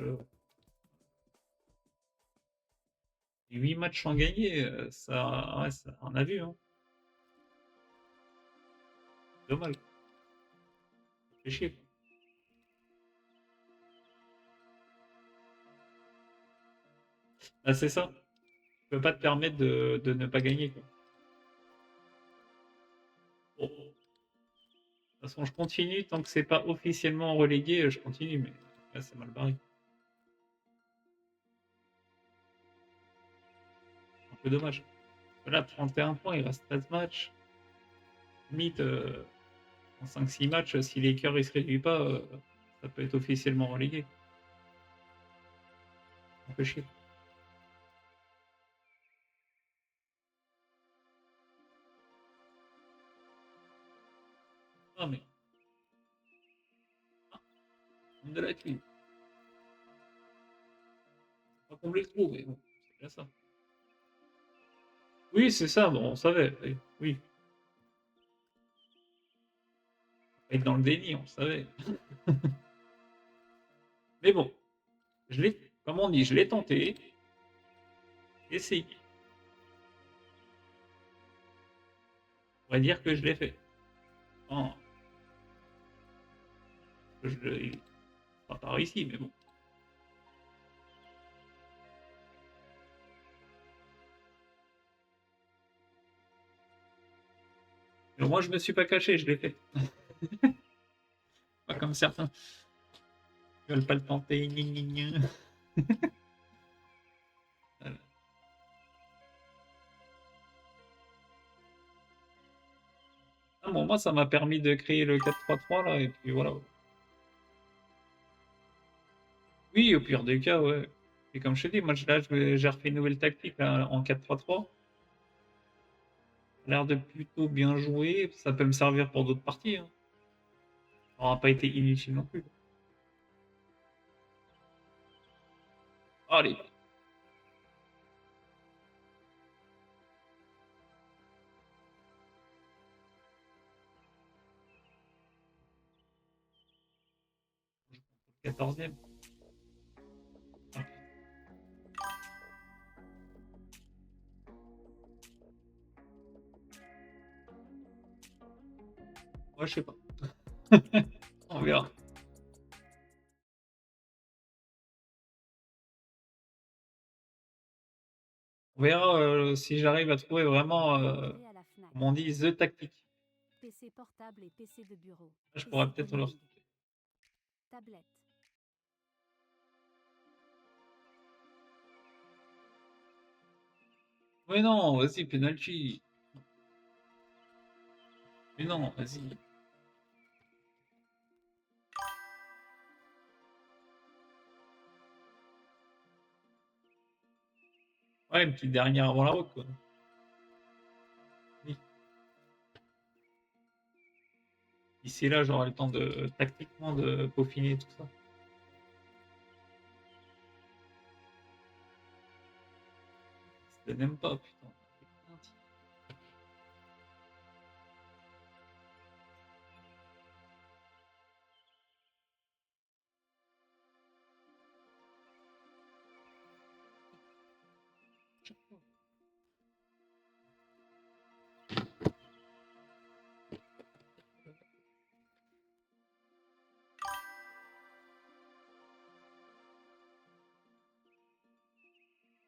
8 matchs sans gagner, ça, ouais, ça, on a vu, hein. Dommage. C'est chier, quoi. Ah, c'est ça. Tu peux pas te permettre de ne pas gagner, quoi. Bon. De toute façon, je continue. Tant que c'est pas officiellement relégué, je continue, mais là, c'est mal barré. Un peu dommage. Là, 31 points, il reste 13 matchs. Limite, en 5-6 matchs, si les cœurs ne se réduisent pas, ça peut être officiellement relégué. Un peu chier. Ah, mais. Ah, de la clé. Pas combler le trou, mais bon, c'est bien ça. Oui, c'est ça, bon, on savait. Oui. Être dans le déni, on savait. Mais bon, je l'ai, comme on dit, je l'ai tenté. Essayé. On va dire que je l'ai fait. Non, je l'ai pas réussi, mais bon. Mais moi, je me suis pas caché, je l'ai fait. Pas comme certains. Ils veulent pas le tenter. Gna, gna, gna. Voilà. Ah bon, moi, ça m'a permis de créer le 4-3-3 là, et puis voilà. Oui, au pire des cas, ouais. Et comme je te dis, moi, là, j'ai refait une nouvelle tactique là, en 4-3-3. Ça a l'air de plutôt bien jouer. Ça peut me servir pour d'autres parties, hein. Ça n'aura pas été inutile non plus. Allez. Quatorzième. Ah, moi, je sais pas. On verra. On verra si j'arrive à trouver vraiment, Entrée à la Fnac. comme on dit, the tactique. PC portable et PC de bureau. Je PC pourrais peut-être leur. mobile. Tablette. Mais non, vas-y, penalty. Mais non, vas-y. Ouais, une petite dernière avant la route, quoi. Oui. D'ici là, j'aurai le temps de tactiquement de peaufiner tout ça. C'était même pas, putain.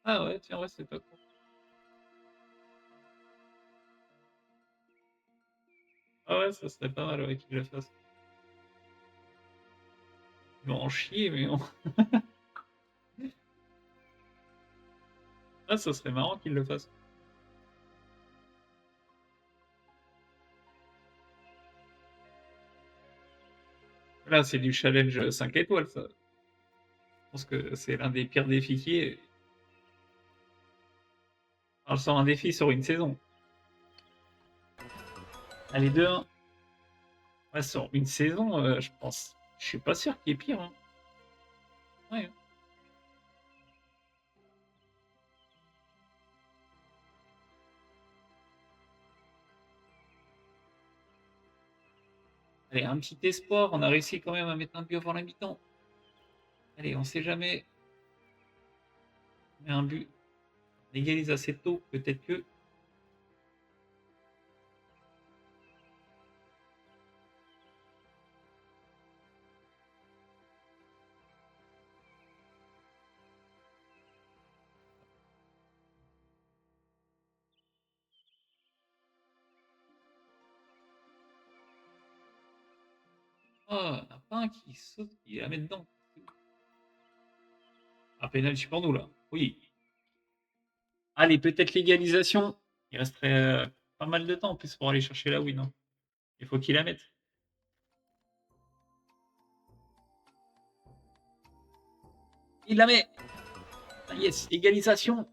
Ah ouais, tiens, ouais, c'est pas con. Ah ouais, ça serait pas mal ouais, qu'il le fasse. Ils vont en chier, mais bon. Ah, ça serait marrant qu'il le fasse. Là, c'est du challenge 5 étoiles, ça. Je pense que c'est l'un des pires défis qui est. Alors, sur un défi sur une saison. Allez, 2-1. Ouais, sur une saison, je pense. Je suis pas sûr qu'il y ait pire. Hein. Ouais. Allez, un petit espoir. On a réussi quand même à mettre un but avant la mi-temps. Allez, on sait jamais. Mais un but. On égalise assez tôt. Peut-être que. Ah, on a pas un qui saute, qui la met dedans. Ah, pénalty pour nous, là. Oui. Allez, peut-être l'égalisation. Il resterait pas mal de temps en plus pour aller chercher la win. Hein. Il faut qu'il la mette. Il la met. Ah, yes, égalisation.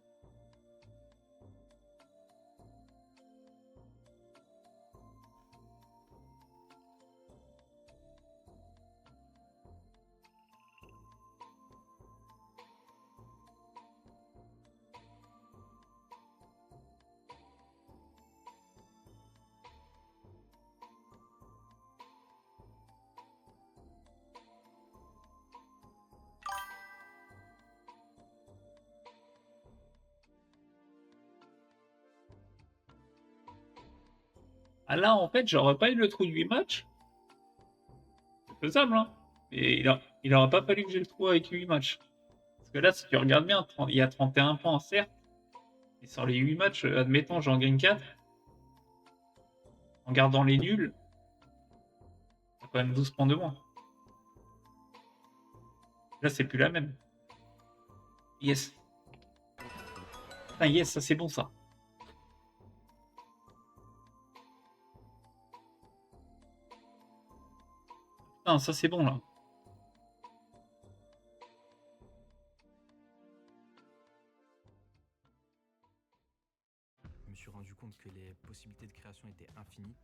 Ah là, en fait, j'aurais pas eu le trou de 8 matchs. C'est faisable, hein. Mais il aura pas fallu que j'ai le trou avec 8 matchs. Parce que là, si tu regardes bien, il y a 31 points, certes. Et sur les 8 matchs, admettons, j'en gagne 4. En gardant les nuls, t'as quand même 12 points de moins. Là, c'est plus la même. Yes. Putain, yes, ça c'est bon, ça. Putain, ça c'est bon, là. Je me suis rendu compte que les possibilités de création étaient infinies.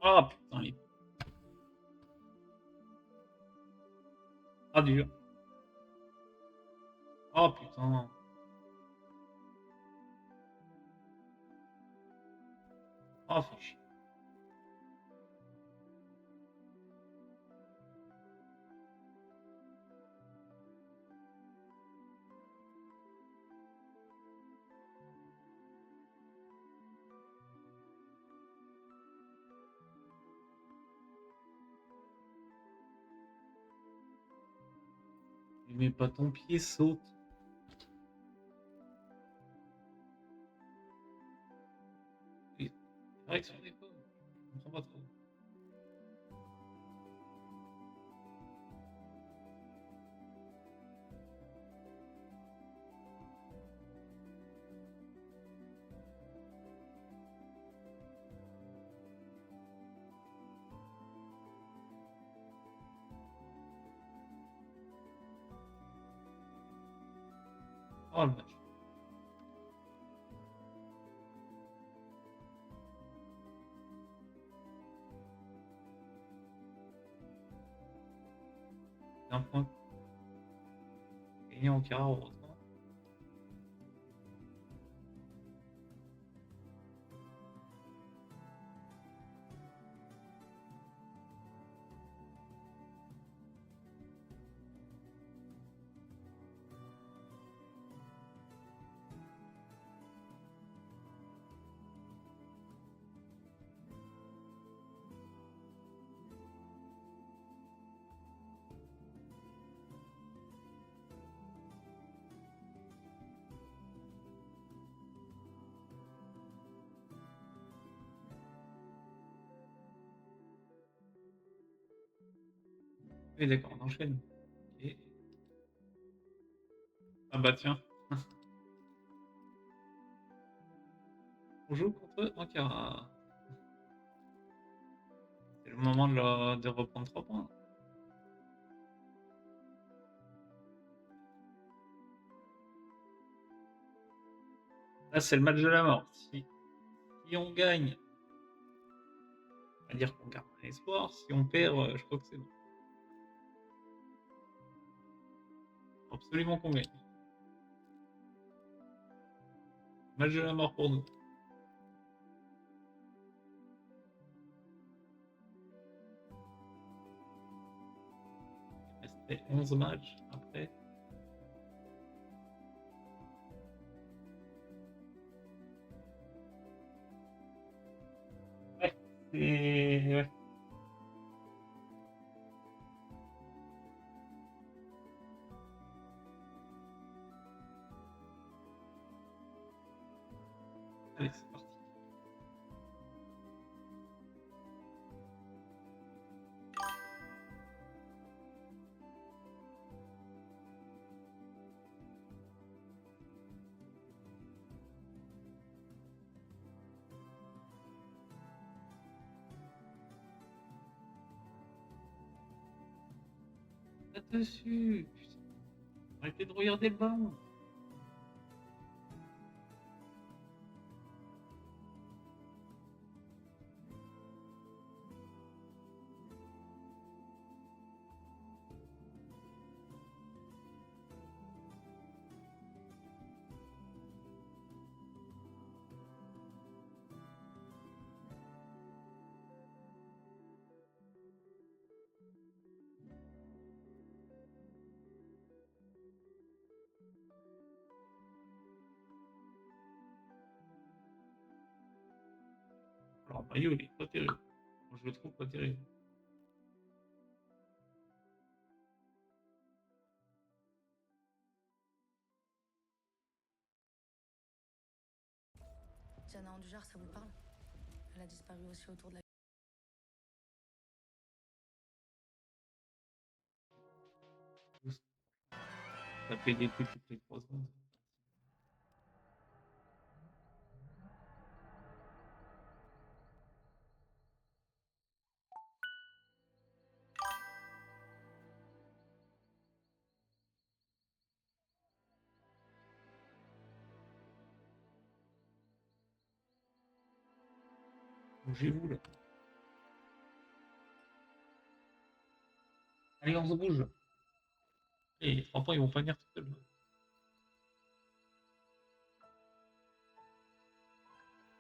Ah, putain, les... Ah, dur. Ah, putain. Ah, fait chier. Mais pas ton pied, saute. Correction des fois. Je comprends pas trop. Oh le match. Un point gagné en quart, heureusement. Oui, d'accord, on enchaîne. Et... Ah bah tiens, on joue contre Ankara. C'est le moment de reprendre 3 points. Là, c'est le match de la mort. Si on gagne, on va dire qu'on garde un espoir. Si on perd, je crois que c'est bon. Faut absolument qu'on gagne. Match de la mort pour nous. Il restait 11 matchs après. Ouais, c'est... Ouais. Allez, c'est parti. Là-dessus. Putain. Arrêtez de regarder le ballon. Alors, Mario, il est pas terrible. Moi, je le trouve pas terrible. Diana Andujar, ça vous parle? Elle a disparu aussi autour de la... Ça fait des coups toutes les 3 secondes. Bougez-vous là. Allez, on se bouge. Et les 3 points, ils vont pas venir tout seuls.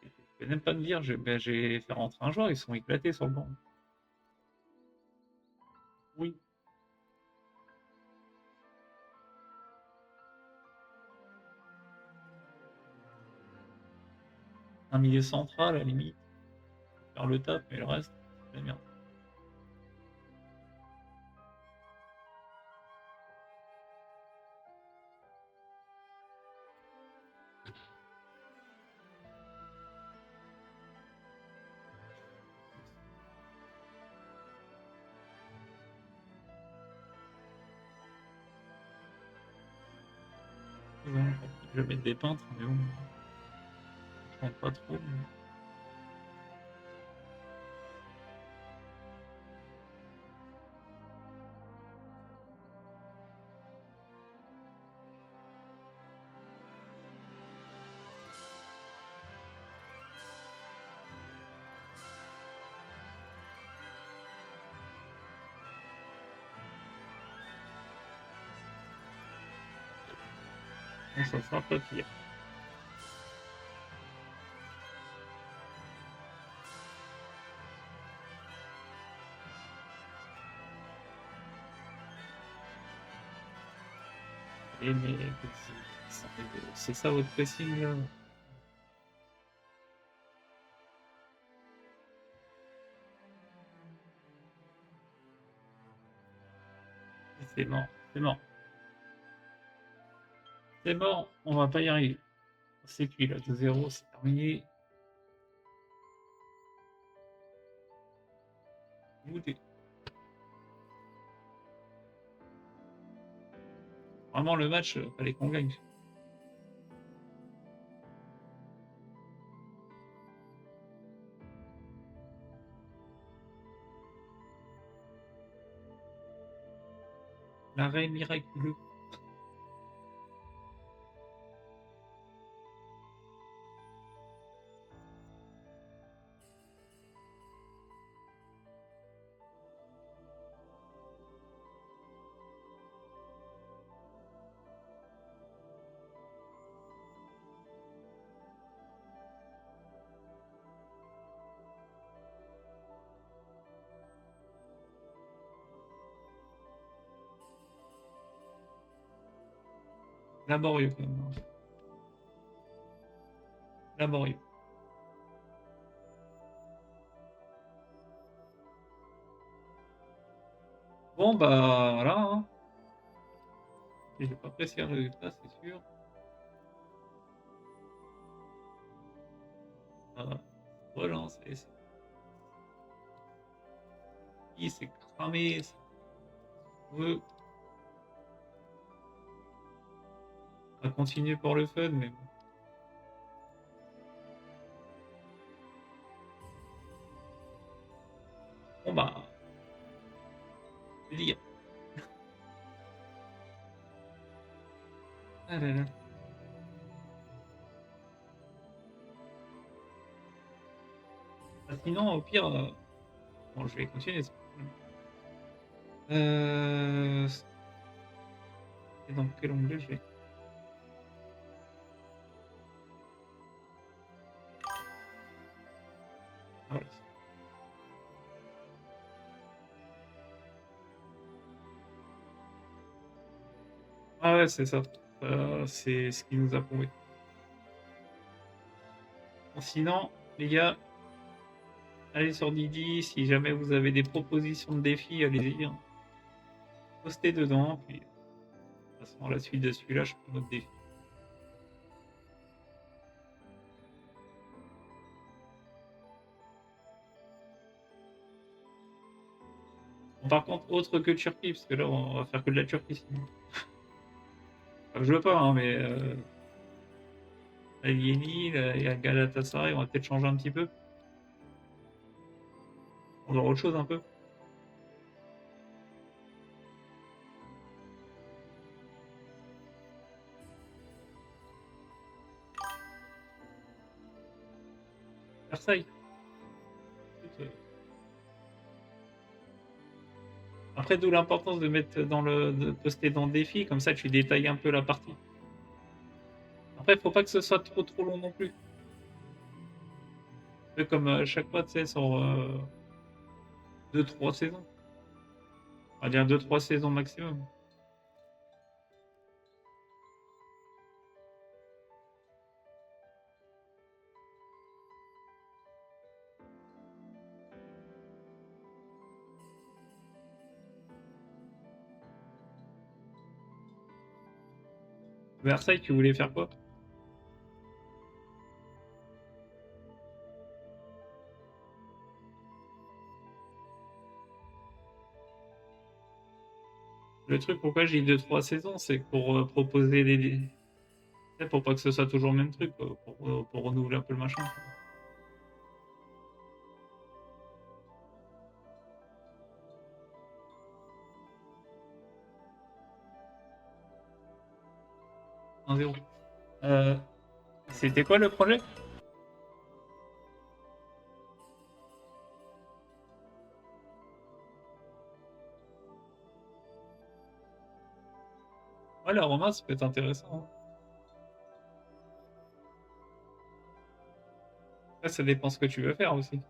Je vais même pas me dire, j'ai fait rentrer un joueur, ils sont éclatés sur le banc. Oui. Un milieu central, à la limite. Faire le taf, mais le reste, c'est la merde. Je vais mettre des peintres, mais bon. Je rentre pas trop. Mais... bon, ça sera pas pire. Et mais écoute, c'est ça votre pressing là. C'est mort, c'est mort. C'est mort, on va pas y arriver. C'est cuit là, 2-0, c'est terminé. Goûtez. Vraiment le match, fallait qu'on gagne. L'arrêt miraculeux. Laborieux quand même. Hein. Laborieux. Bon bah voilà. Hein. Je vais pas apprécier le résultat, c'est sûr. Relancer. C'est cramé. On va continuer pour le fun, mais bon. Bon bah. Je vais dire. Ah là là. Ah, sinon, au pire. Bon, je vais continuer. Et dans quel onglet je vais. Ah, ouais. Ah ouais, c'est ça. C'est ce qui nous a prouvé. Bon, sinon, les gars, allez sur Didi. Si jamais vous avez des propositions de défis, allez-y. Hein. Postez dedans. Puis, de toute façon, à la suite de celui-là, je prends notre défi. Bon, par contre, autre que Turquie, parce que là, on va faire que de la Turquie sinon. Enfin, je veux pas, hein, mais la Yeni, il y a Galatasaray, on va peut-être changer un petit peu. On va voir autre chose un peu. Versailles. Après, d'où l'importance de mettre de poster dans le défi, comme ça tu détailles un peu la partie. Après, faut pas que ce soit trop long non plus. Un peu comme à chaque fois, tu sais, sur 2-3 saisons. On va dire 2-3 saisons maximum. Versailles, tu voulais faire quoi? Le truc, pourquoi j'ai dit 2-3 saisons, c'est pour proposer C'est pour pas que ce soit toujours le même truc, quoi, pour renouveler un peu le machin. Un zéro. C'était quoi le projet? Ouais, la Roma, ça peut être intéressant, hein. Après, ça dépend ce que tu veux faire aussi.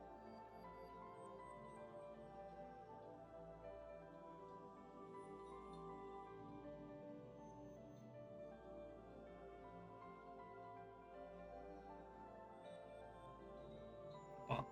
Enfin,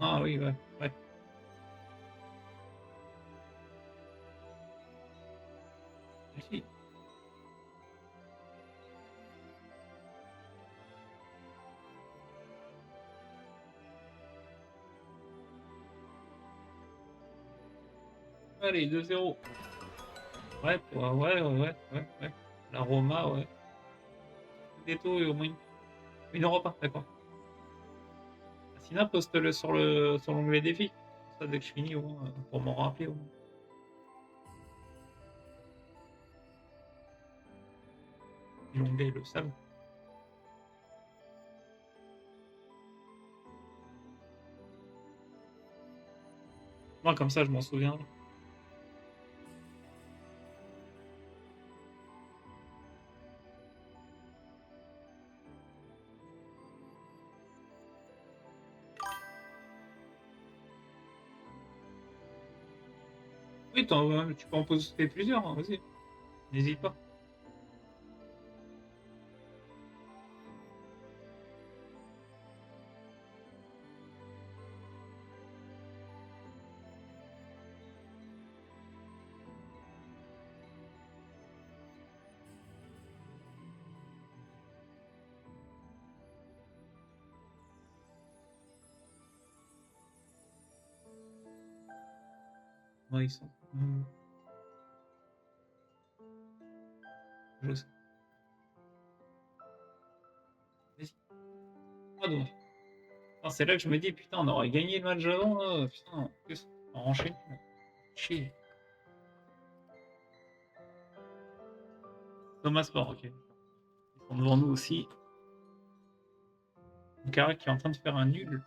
ah oui, ouais, ouais. Si. Allez, 2-0. Ouais, ouais. La Roma, ouais. Scudetto et au moins une Europa, d'accord. Sinon, poste-le sur l'onglet défi. Ça, dès que je finis, au moins, pour m'en rappeler, au moins. L'onglet, le savent. Moi, comme ça, je m'en souviens. Oui, tu peux en poster plusieurs, hein, vas-y. N'hésite pas. Ouais, ils sont. Je sais. Vas-y. Ah, donc. Ah, c'est là que je me dis, putain, on aurait gagné le match avant, là. Putain, en plus, on enchaîne. Chier. Thomas Sport, ok. Ils sont devant nous aussi. Carré qui est en train de faire un nul.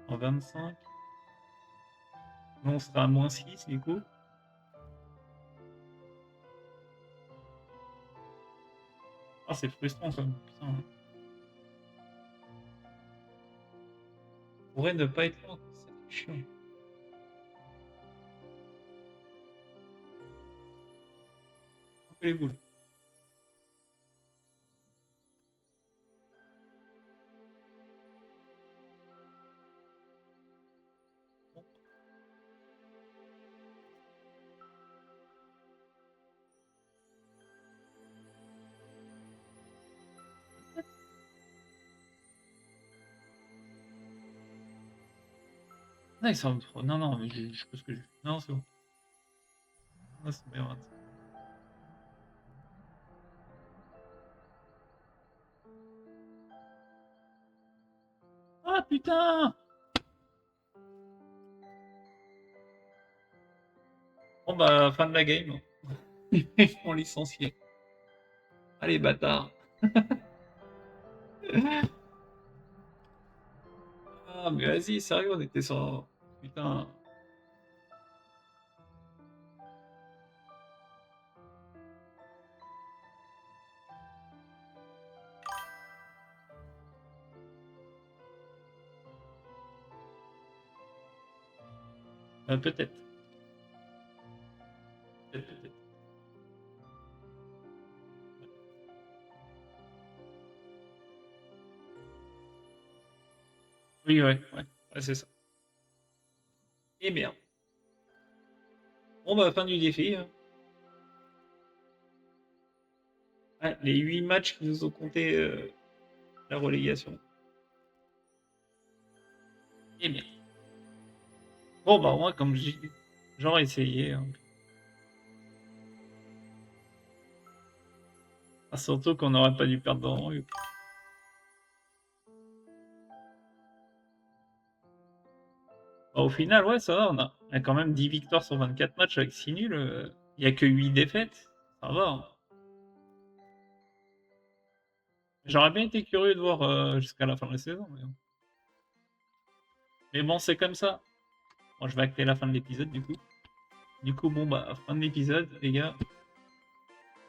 En 25. Nous, on sera à -6 du coup. Ah, c'est frustrant quand même. Putain. On pourrait ne pas être là. C'est chiant. Un peu les boules. Non, ils sont... non, non, mais je sais pas ce que j'ai fait. Non, c'est bon. Non, c'est bien. Ah putain! Bon bah, fin de la game. Ils font licencier. Allez, bâtard. Ah, mais vas-y, sérieux, on était sur. Putain. Peut-être. Peut-être. Oui, ouais, c'est ça. Et merde. Bon, bah, fin du défi. Hein. Ouais, les 8 matchs qui nous ont compté la relégation. Et merde. Bon, bah, moi, comme j'ai genre essayé. Hein. Ah, surtout qu'on n'aurait pas dû perdre dans la rue. Bah, au final, ouais, ça va. On a quand même 10 victoires sur 24 matchs avec 6 nuls. Il n'y a que 8 défaites. Ça va. Hein. J'aurais bien été curieux de voir jusqu'à la fin de la saison. Mais bon, c'est comme ça. Moi, je vais acter la fin de l'épisode, du coup. Du coup, bon, bah, fin de l'épisode, les gars.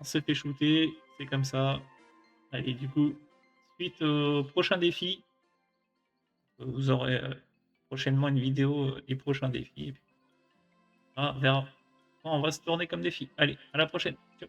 On s'est fait shooter. C'est comme ça. Allez, du coup, suite au prochain défi, vous aurez prochainement une vidéo des prochains défis. Et puis, on verra. On va se tourner comme défi. Allez, à la prochaine. Ciao.